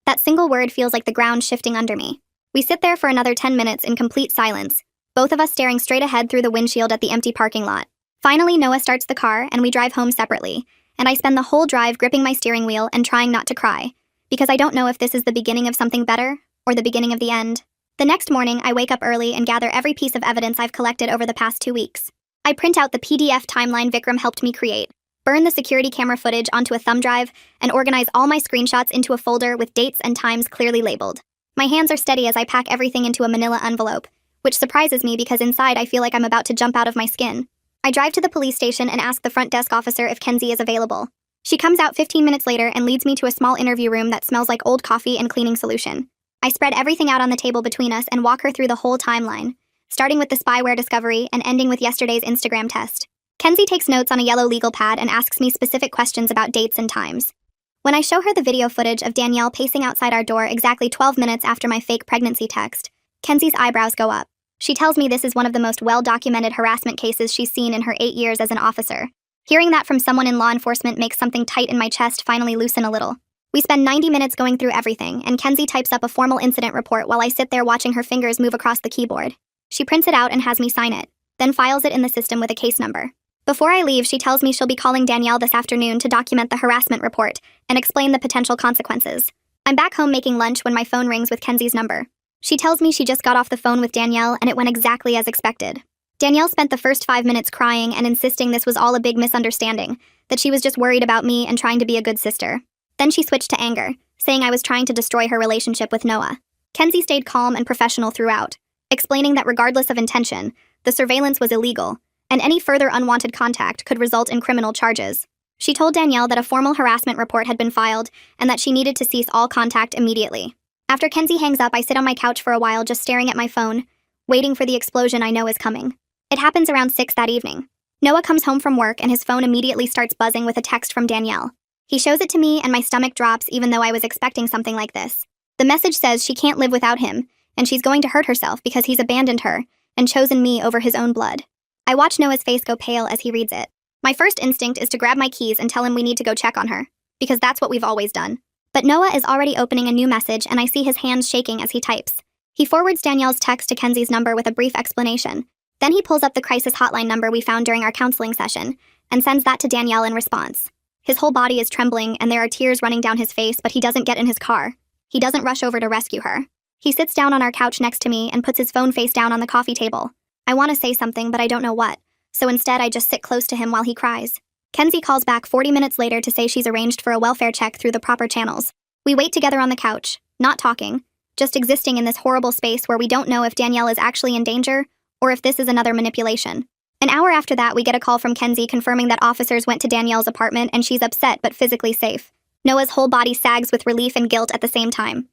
That single word feels like the ground shifting under me. We sit there for another 10 minutes in complete silence, both of us staring straight ahead through the windshield at the empty parking lot. Finally, Noah starts the car and we drive home separately, and I spend the whole drive gripping my steering wheel and trying not to cry, because I don't know if this is the beginning of something better or the beginning of the end. The next morning, I wake up early and gather every piece of evidence I've collected over the past 2 weeks. I print out the PDF timeline Vikram helped me create, burn the security camera footage onto a thumb drive, and organize all my screenshots into a folder with dates and times clearly labeled. My hands are steady as I pack everything into a manila envelope, which surprises me because inside I feel like I'm about to jump out of my skin. I drive to the police station and ask the front desk officer if Kenzie is available. She comes out 15 minutes later and leads me to a small interview room that smells like old coffee and cleaning solution. I spread everything out on the table between us and walk her through the whole timeline, starting with the spyware discovery and ending with yesterday's Instagram test. Kenzie takes notes on a yellow legal pad and asks me specific questions about dates and times. When I show her the video footage of Danielle pacing outside our door exactly 12 minutes after my fake pregnancy text, Kenzie's eyebrows go up. She tells me this is one of the most well-documented harassment cases she's seen in her 8 years as an officer. Hearing that from someone in law enforcement makes something tight in my chest finally loosen a little. We spend 90 minutes going through everything, and Kenzie types up a formal incident report while I sit there watching her fingers move across the keyboard. She prints it out and has me sign it, then files it in the system with a case number. Before I leave, she tells me she'll be calling Danielle this afternoon to document the harassment report and explain the potential consequences. I'm back home making lunch when my phone rings with Kenzie's number. She tells me she just got off the phone with Danielle and it went exactly as expected. Danielle spent the first 5 minutes crying and insisting this was all a big misunderstanding, that she was just worried about me and trying to be a good sister. Then she switched to anger, saying I was trying to destroy her relationship with Noah. Kenzie stayed calm and professional throughout, explaining that regardless of intention, the surveillance was illegal, and any further unwanted contact could result in criminal charges. She told Danielle that a formal harassment report had been filed and that she needed to cease all contact immediately. After Kenzie hangs up, I sit on my couch for a while just staring at my phone, waiting for the explosion I know is coming. It happens around 6 that evening. Noah comes home from work and his phone immediately starts buzzing with a text from Danielle. He shows it to me and my stomach drops even though I was expecting something like this. The message says she can't live without him, and she's going to hurt herself because he's abandoned her and chosen me over his own blood. I watch Noah's face go pale as he reads it. My first instinct is to grab my keys and tell him we need to go check on her, because that's what we've always done. But Noah is already opening a new message and I see his hands shaking as he types. He forwards Danielle's text to Kenzie's number with a brief explanation. Then he pulls up the crisis hotline number we found during our counseling session and sends that to Danielle in response. His whole body is trembling and there are tears running down his face, but he doesn't get in his car. He doesn't rush over to rescue her. He sits down on our couch next to me and puts his phone face down on the coffee table. I want to say something, but I don't know what, so instead I just sit close to him while he cries. Kenzie calls back 40 minutes later to say she's arranged for a welfare check through the proper channels. We wait together on the couch, not talking, just existing in this horrible space where we don't know if Danielle is actually in danger or if this is another manipulation. An hour after that, we get a call from Kenzie confirming that officers went to Danielle's apartment and she's upset but physically safe. Noah's whole body sags with relief and guilt at the same time.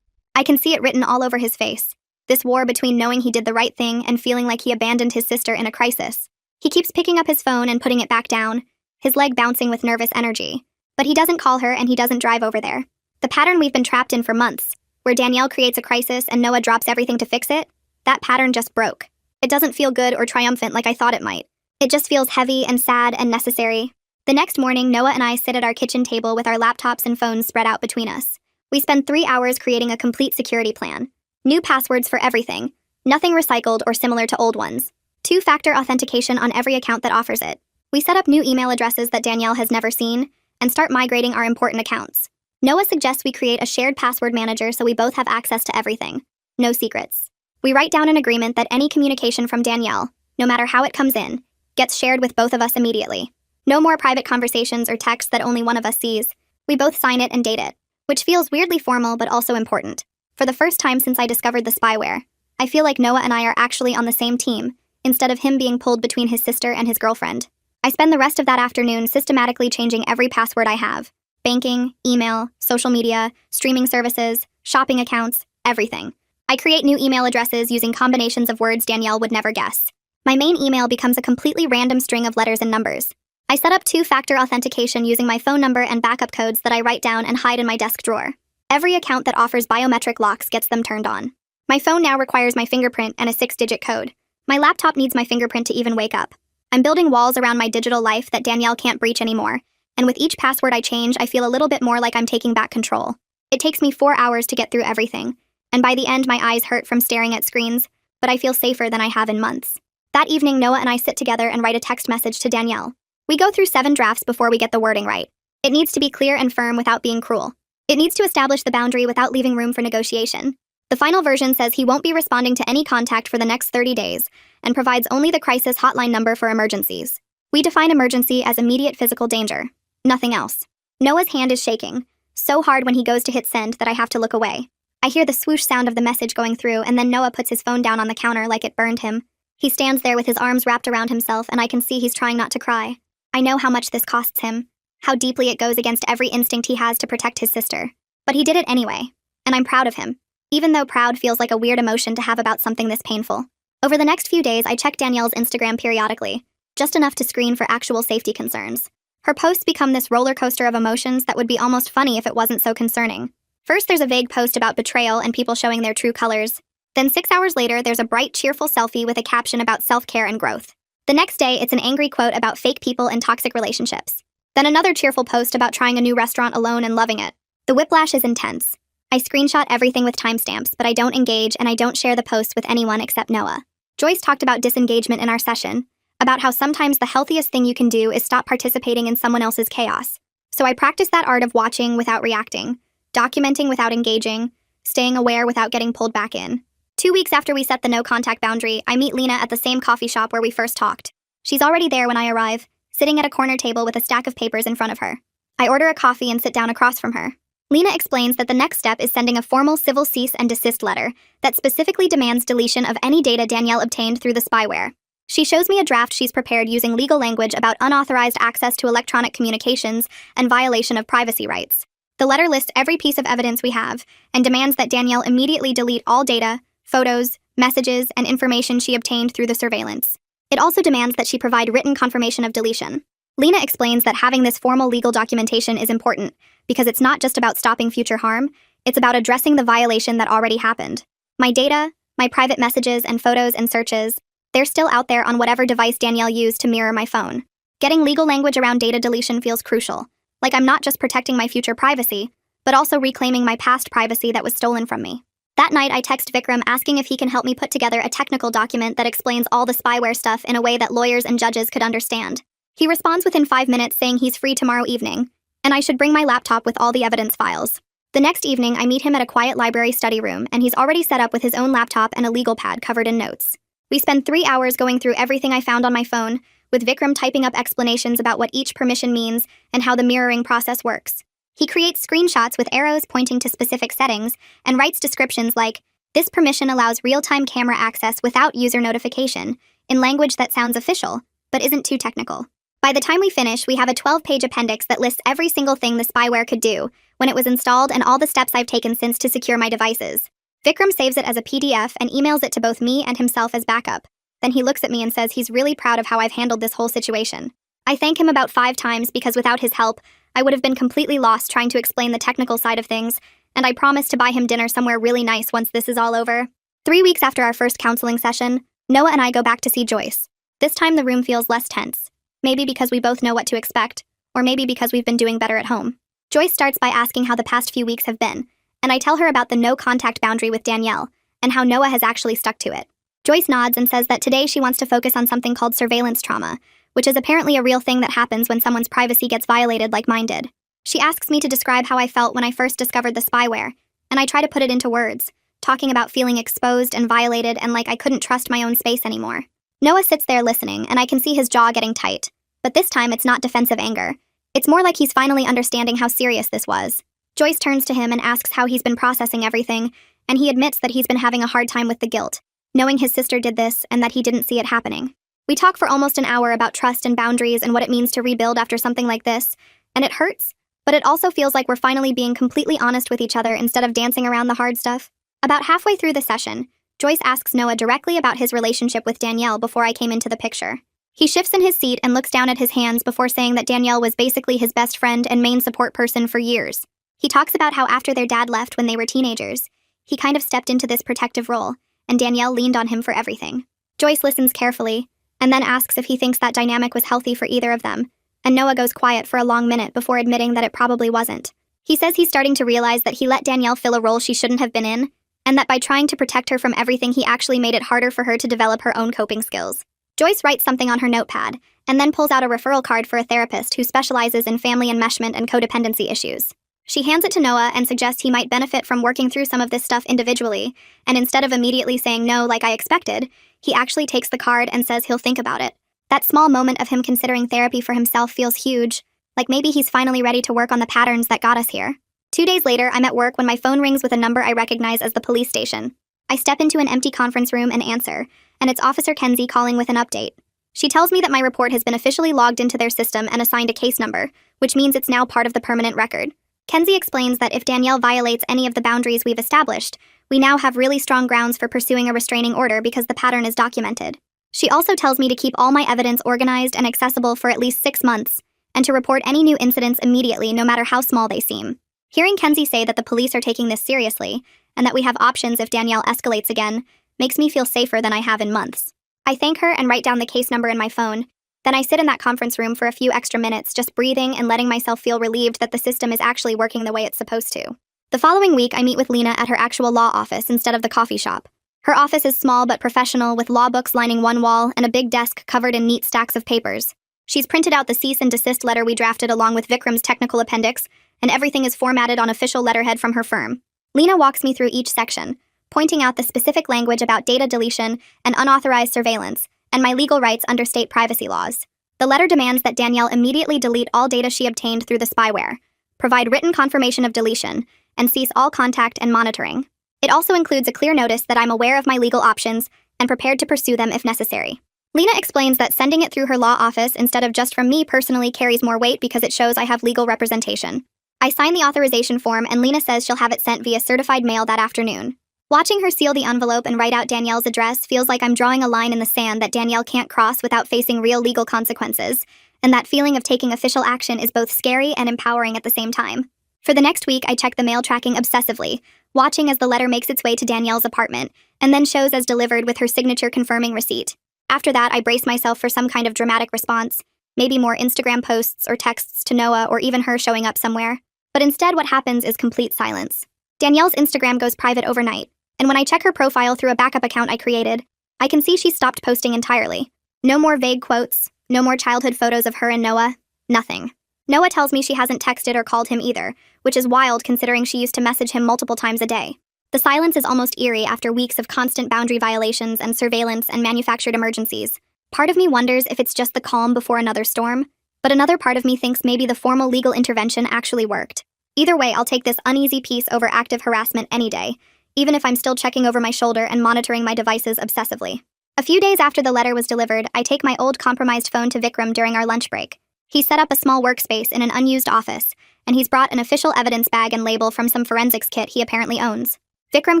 I can see it written all over his face. This war between knowing he did the right thing and feeling like he abandoned his sister in a crisis. He keeps picking up his phone and putting it back down, his leg bouncing with nervous energy. But he doesn't call her and he doesn't drive over there. The pattern we've been trapped in for months, where Danielle creates a crisis and Noah drops everything to fix it, that pattern just broke. It doesn't feel good or triumphant like I thought it might. It just feels heavy and sad and necessary. The next morning, Noah and I sit at our kitchen table with our laptops and phones spread out between us. We spend 3 hours creating a complete security plan. New passwords for everything. Nothing recycled or similar to old ones. 2-factor authentication on every account that offers it. We set up new email addresses that Danielle has never seen and start migrating our important accounts. Noah suggests we create a shared password manager so we both have access to everything. No secrets. We write down an agreement that any communication from Danielle, no matter how it comes in, gets shared with both of us immediately. No more private conversations or texts that only one of us sees. We both sign it and date it, which feels weirdly formal but also important. For the first time since I discovered the spyware, I feel like Noah and I are actually on the same team, instead of him being pulled between his sister and his girlfriend. I spend the rest of that afternoon systematically changing every password I have. Banking, email, social media, streaming services, shopping accounts, everything. I create new email addresses using combinations of words Danielle would never guess. My main email becomes a completely random string of letters and numbers. I set up 2-factor authentication using my phone number and backup codes that I write down and hide in my desk drawer. Every account that offers biometric locks gets them turned on. My phone now requires my fingerprint and a 6-digit code. My laptop needs my fingerprint to even wake up. I'm building walls around my digital life that Danielle can't breach anymore, and with each password I change, I feel a little bit more like I'm taking back control. It takes me 4 hours to get through everything, and by the end my eyes hurt from staring at screens, but I feel safer than I have in months. That evening, Noah and I sit together and write a text message to Danielle. We go through 7 drafts before we get the wording right. It needs to be clear and firm without being cruel. It needs to establish the boundary without leaving room for negotiation. The final version says he won't be responding to any contact for the next 30 days and provides only the crisis hotline number for emergencies. We define emergency as immediate physical danger. Nothing else. Noah's hand is shaking, so hard when he goes to hit send that I have to look away. I hear the swoosh sound of the message going through, and then Noah puts his phone down on the counter like it burned him. He stands there with his arms wrapped around himself, and I can see he's trying not to cry. I know how much this costs him, how deeply it goes against every instinct he has to protect his sister. But he did it anyway, and I'm proud of him, even though proud feels like a weird emotion to have about something this painful. Over the next few days, I check Danielle's Instagram periodically, just enough to screen for actual safety concerns. Her posts become this roller coaster of emotions that would be almost funny if it wasn't so concerning. First, there's a vague post about betrayal and people showing their true colors. Then 6 hours later, there's a bright, cheerful selfie with a caption about self-care and growth. The next day, it's an angry quote about fake people and toxic relationships. Then another cheerful post about trying a new restaurant alone and loving it. The whiplash is intense. I screenshot everything with timestamps, but I don't engage and I don't share the posts with anyone except Noah. Joyce talked about disengagement in our session, about how sometimes the healthiest thing you can do is stop participating in someone else's chaos. So I practice that art of watching without reacting, documenting without engaging, staying aware without getting pulled back in. 2 weeks after we set the no-contact boundary, I meet Lena at the same coffee shop where we first talked. She's already there when I arrive, sitting at a corner table with a stack of papers in front of her. I order a coffee and sit down across from her. Lena explains that the next step is sending a formal civil cease and desist letter that specifically demands deletion of any data Danielle obtained through the spyware. She shows me a draft she's prepared using legal language about unauthorized access to electronic communications and violation of privacy rights. The letter lists every piece of evidence we have and demands that Danielle immediately delete all data, photos, messages, and information she obtained through the surveillance. It also demands that she provide written confirmation of deletion. Lena explains that having this formal legal documentation is important because it's not just about stopping future harm, it's about addressing the violation that already happened. My data, my private messages and photos and searches, they're still out there on whatever device Danielle used to mirror my phone. Getting legal language around data deletion feels crucial. Like I'm not just protecting my future privacy, but also reclaiming my past privacy that was stolen from me. That night, I text Vikram asking if he can help me put together a technical document that explains all the spyware stuff in a way that lawyers and judges could understand. He responds within 5 minutes saying he's free tomorrow evening, and I should bring my laptop with all the evidence files. The next evening, I meet him at a quiet library study room, and he's already set up with his own laptop and a legal pad covered in notes. We spend 3 hours going through everything I found on my phone, with Vikram typing up explanations about what each permission means and how the mirroring process works. He creates screenshots with arrows pointing to specific settings and writes descriptions like, "This permission allows real-time camera access without user notification," in language that sounds official, but isn't too technical. By the time we finish, we have a 12-page appendix that lists every single thing the spyware could do, when it was installed, and all the steps I've taken since to secure my devices. Vikram saves it as a PDF and emails it to both me and himself as backup. Then he looks at me and says he's really proud of how I've handled this whole situation. I thank him about 5 times because without his help, I would have been completely lost trying to explain the technical side of things, and I promise to buy him dinner somewhere really nice once this is all over. 3 weeks after our first counseling session, Noah and I go back to see Joyce. This time the room feels less tense. Maybe because we both know what to expect, or maybe because we've been doing better at home. Joyce starts by asking how the past few weeks have been, and I tell her about the no-contact boundary with Danielle, and how Noah has actually stuck to it. Joyce nods and says that today she wants to focus on something called surveillance trauma, which is apparently a real thing that happens when someone's privacy gets violated like mine did. She asks me to describe how I felt when I first discovered the spyware, and I try to put it into words, talking about feeling exposed and violated and like I couldn't trust my own space anymore. Noah sits there listening, and I can see his jaw getting tight. But this time it's not defensive anger. It's more like he's finally understanding how serious this was. Joyce turns to him and asks how he's been processing everything, and he admits that he's been having a hard time with the guilt, knowing his sister did this and that he didn't see it happening. We talk for almost an hour about trust and boundaries and what it means to rebuild after something like this, and it hurts, but it also feels like we're finally being completely honest with each other instead of dancing around the hard stuff. About halfway through the session, Joyce asks Noah directly about his relationship with Danielle before I came into the picture. He shifts in his seat and looks down at his hands before saying that Danielle was basically his best friend and main support person for years. He talks about how after their dad left when they were teenagers, he kind of stepped into this protective role, and Danielle leaned on him for everything. Joyce listens carefully, and then asks if he thinks that dynamic was healthy for either of them, and Noah goes quiet for a long minute before admitting that it probably wasn't. He says he's starting to realize that he let Danielle fill a role she shouldn't have been in, and that by trying to protect her from everything he actually made it harder for her to develop her own coping skills. Joyce writes something on her notepad, and then pulls out a referral card for a therapist who specializes in family enmeshment and codependency issues. She hands it to Noah and suggests he might benefit from working through some of this stuff individually, and instead of immediately saying no like I expected, he actually takes the card and says he'll think about it. That small moment of him considering therapy for himself feels huge, like maybe he's finally ready to work on the patterns that got us here. 2 days later, I'm at work when my phone rings with a number I recognize as the police station. I step into an empty conference room and answer, and it's Officer Kenzie calling with an update. She tells me that my report has been officially logged into their system and assigned a case number, which means it's now part of the permanent record. Kenzie explains that if Danielle violates any of the boundaries we've established, we now have really strong grounds for pursuing a restraining order because the pattern is documented. She also tells me to keep all my evidence organized and accessible for at least 6 months, and to report any new incidents immediately no matter how small they seem. Hearing Kenzie say that the police are taking this seriously, and that we have options if Danielle escalates again, makes me feel safer than I have in months. I thank her and write down the case number in my phone. Then I sit in that conference room for a few extra minutes, just breathing and letting myself feel relieved that the system is actually working the way it's supposed to. The following week, I meet with Lena at her actual law office instead of the coffee shop. Her office is small but professional, with law books lining one wall and a big desk covered in neat stacks of papers. She's printed out the cease and desist letter we drafted along with Vikram's technical appendix, and everything is formatted on official letterhead from her firm. Lena walks me through each section, pointing out the specific language about data deletion and unauthorized surveillance, and my legal rights under state privacy laws. The letter demands that Danielle immediately delete all data she obtained through the spyware, provide written confirmation of deletion, and cease all contact and monitoring. It also includes a clear notice that I'm aware of my legal options and prepared to pursue them if necessary. Lena explains that sending it through her law office instead of just from me personally carries more weight because it shows I have legal representation. I sign the authorization form, and Lena says she'll have it sent via certified mail that afternoon. Watching her seal the envelope and write out Danielle's address feels like I'm drawing a line in the sand that Danielle can't cross without facing real legal consequences, and that feeling of taking official action is both scary and empowering at the same time. For the next week, I check the mail tracking obsessively, watching as the letter makes its way to Danielle's apartment, and then shows as delivered with her signature confirming receipt. After that, I brace myself for some kind of dramatic response, maybe more Instagram posts or texts to Noah or even her showing up somewhere. But instead, what happens is complete silence. Danielle's Instagram goes private overnight, and when I check her profile through a backup account I created, I can see she stopped posting entirely. No more vague quotes, no more childhood photos of her and Noah, nothing. Noah tells me she hasn't texted or called him either, which is wild considering she used to message him multiple times a day. The silence is almost eerie after weeks of constant boundary violations and surveillance and manufactured emergencies. Part of me wonders if it's just the calm before another storm, but another part of me thinks maybe the formal legal intervention actually worked. Either way, I'll take this uneasy peace over active harassment any day, even if I'm still checking over my shoulder and monitoring my devices obsessively. A few days after the letter was delivered, I take my old compromised phone to Vikram during our lunch break. He's set up a small workspace in an unused office, and he's brought an official evidence bag and label from some forensics kit he apparently owns. Vikram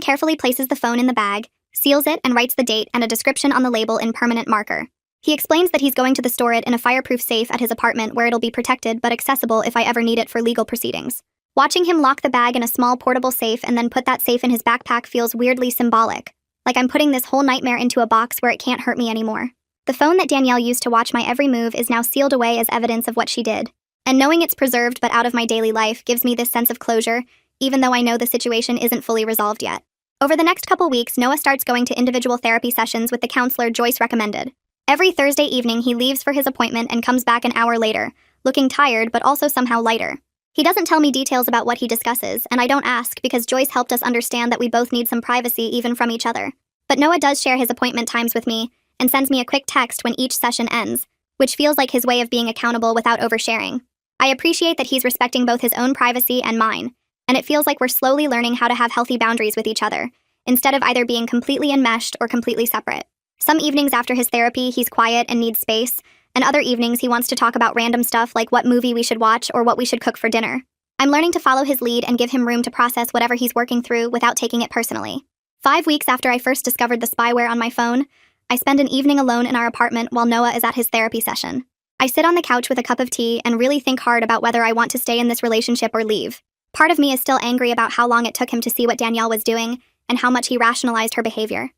carefully places the phone in the bag, seals it, and writes the date and a description on the label in permanent marker. He explains that he's going to store it in a fireproof safe at his apartment where it'll be protected but accessible if I ever need it for legal proceedings. Watching him lock the bag in a small portable safe and then put that safe in his backpack feels weirdly symbolic. like I'm putting this whole nightmare into a box where it can't hurt me anymore. The phone that Danielle used to watch my every move is now sealed away as evidence of what she did. And knowing it's preserved but out of my daily life gives me this sense of closure, even though I know the situation isn't fully resolved yet. Over the next couple weeks, Noah starts going to individual therapy sessions with the counselor Joyce recommended. Every Thursday evening, he leaves for his appointment and comes back an hour later, looking tired but also somehow lighter. He doesn't tell me details about what he discusses, and I don't ask because Joyce helped us understand that we both need some privacy even from each other. But Noah does share his appointment times with me and sends me a quick text when each session ends, which feels like his way of being accountable without oversharing. I appreciate that he's respecting both his own privacy and mine, and it feels like we're slowly learning how to have healthy boundaries with each other, instead of either being completely enmeshed or completely separate. Some evenings after his therapy, he's quiet and needs space, and other evenings he wants to talk about random stuff like what movie we should watch or what we should cook for dinner. I'm learning to follow his lead and give him room to process whatever he's working through without taking it personally. 5 weeks after I first discovered the spyware on my phone, I spend an evening alone in our apartment while Noah is at his therapy session. I sit on the couch with a cup of tea and really think hard about whether I want to stay in this relationship or leave. Part of me is still angry about how long it took him to see what Danielle was doing and how much he rationalized her behavior.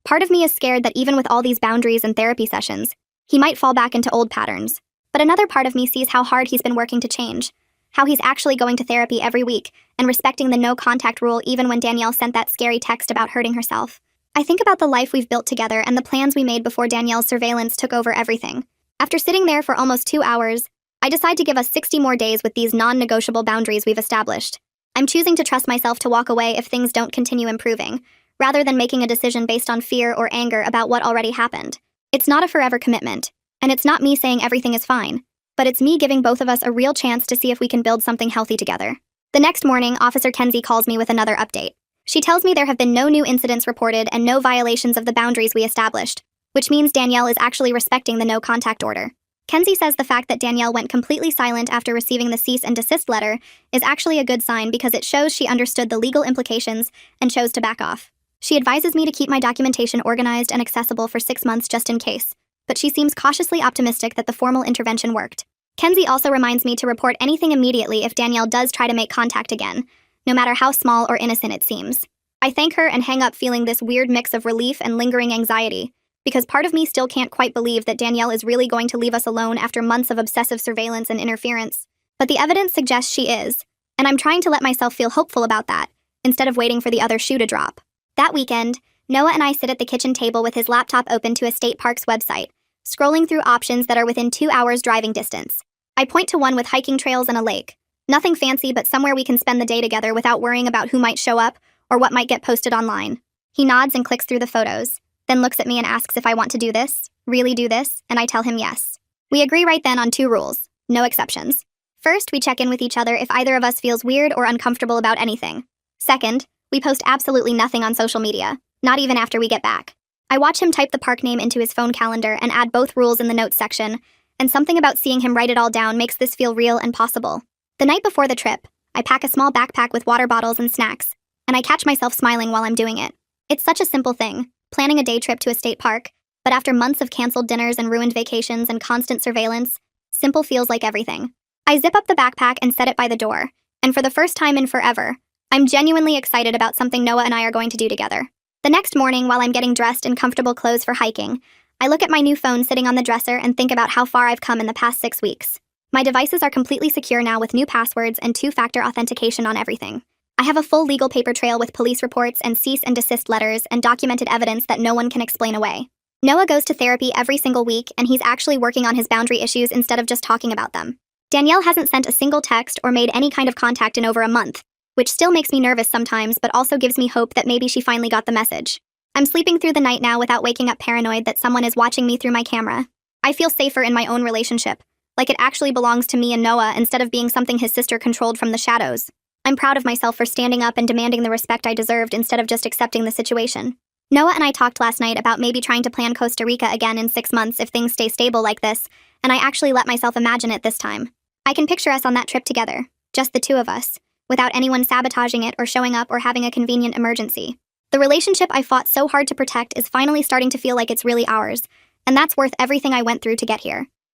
Part of me is scared that even with all these boundaries and therapy sessions, he might fall back into old patterns. But another part of me sees how hard he's been working to change, how he's actually going to therapy every week and respecting the no-contact rule even when Danielle sent that scary text about hurting herself. I think about the life we've built together and the plans we made before Danielle's surveillance took over everything. After sitting there for almost 2 hours, I decide to give us 60 more days with these non-negotiable boundaries we've established. I'm choosing to trust myself to walk away if things don't continue improving, rather than making a decision based on fear or anger about what already happened. It's not a forever commitment, and it's not me saying everything is fine, but it's me giving both of us a real chance to see if we can build something healthy together. The next morning, Officer Kenzie calls me with another update. She tells me there have been no new incidents reported and no violations of the boundaries we established, which means Danielle is actually respecting the no-contact order. Kenzie says the fact that Danielle went completely silent after receiving the cease and desist letter is actually a good sign because it shows she understood the legal implications and chose to back off. She advises me to keep my documentation organized and accessible for 6 months just in case, but she seems cautiously optimistic that the formal intervention worked. Kenzie also reminds me to report anything immediately if Danielle does try to make contact again, no matter how small or innocent it seems. I thank her and hang up feeling this weird mix of relief and lingering anxiety, because part of me still can't quite believe that Danielle is really going to leave us alone after months of obsessive surveillance and interference. But the evidence suggests she is, and I'm trying to let myself feel hopeful about that, instead of waiting for the other shoe to drop. That weekend, Noah and I sit at the kitchen table with his laptop open to a state park's website, scrolling through options that are within 2 hours driving distance. I point to one with hiking trails and a lake. Nothing fancy, but somewhere we can spend the day together without worrying about who might show up or what might get posted online. He nods and clicks through the photos, then looks at me and asks if I want to do this, really do this, and I tell him yes. We agree right then on 2 rules, no exceptions. First, we check in with each other if either of us feels weird or uncomfortable about anything. Second, we post absolutely nothing on social media, not even after we get back. I watch him type the park name into his phone calendar and add both rules in the notes section, and something about seeing him write it all down makes this feel real and possible. The night before the trip, I pack a small backpack with water bottles and snacks, and I catch myself smiling while I'm doing it. It's such a simple thing, planning a day trip to a state park, but after months of canceled dinners and ruined vacations and constant surveillance, simple feels like everything. I zip up the backpack and set it by the door, and for the first time in forever, I'm genuinely excited about something Noah and I are going to do together. The next morning, while I'm getting dressed in comfortable clothes for hiking, I look at my new phone sitting on the dresser and think about how far I've come in the past 6 weeks. My devices are completely secure now with new passwords and 2-factor authentication on everything. I have a full legal paper trail with police reports and cease and desist letters and documented evidence that no one can explain away. Noah goes to therapy every single week, and he's actually working on his boundary issues instead of just talking about them. Danielle hasn't sent a single text or made any kind of contact in over a month, which still makes me nervous sometimes but also gives me hope that maybe she finally got the message. I'm sleeping through the night now without waking up paranoid that someone is watching me through my camera. I feel safer in my own relationship, like it actually belongs to me and Noah instead of being something his sister controlled from the shadows. I'm proud of myself for standing up and demanding the respect I deserved instead of just accepting the situation. Noah and I talked last night about maybe trying to plan Costa Rica again in 6 months if things stay stable like this, and I actually let myself imagine it this time. I can picture us on that trip together, just the 2 of us, without anyone sabotaging it or showing up or having a convenient emergency. The relationship I fought so hard to protect is finally starting to feel like it's really ours, and that's worth everything I went through to get here.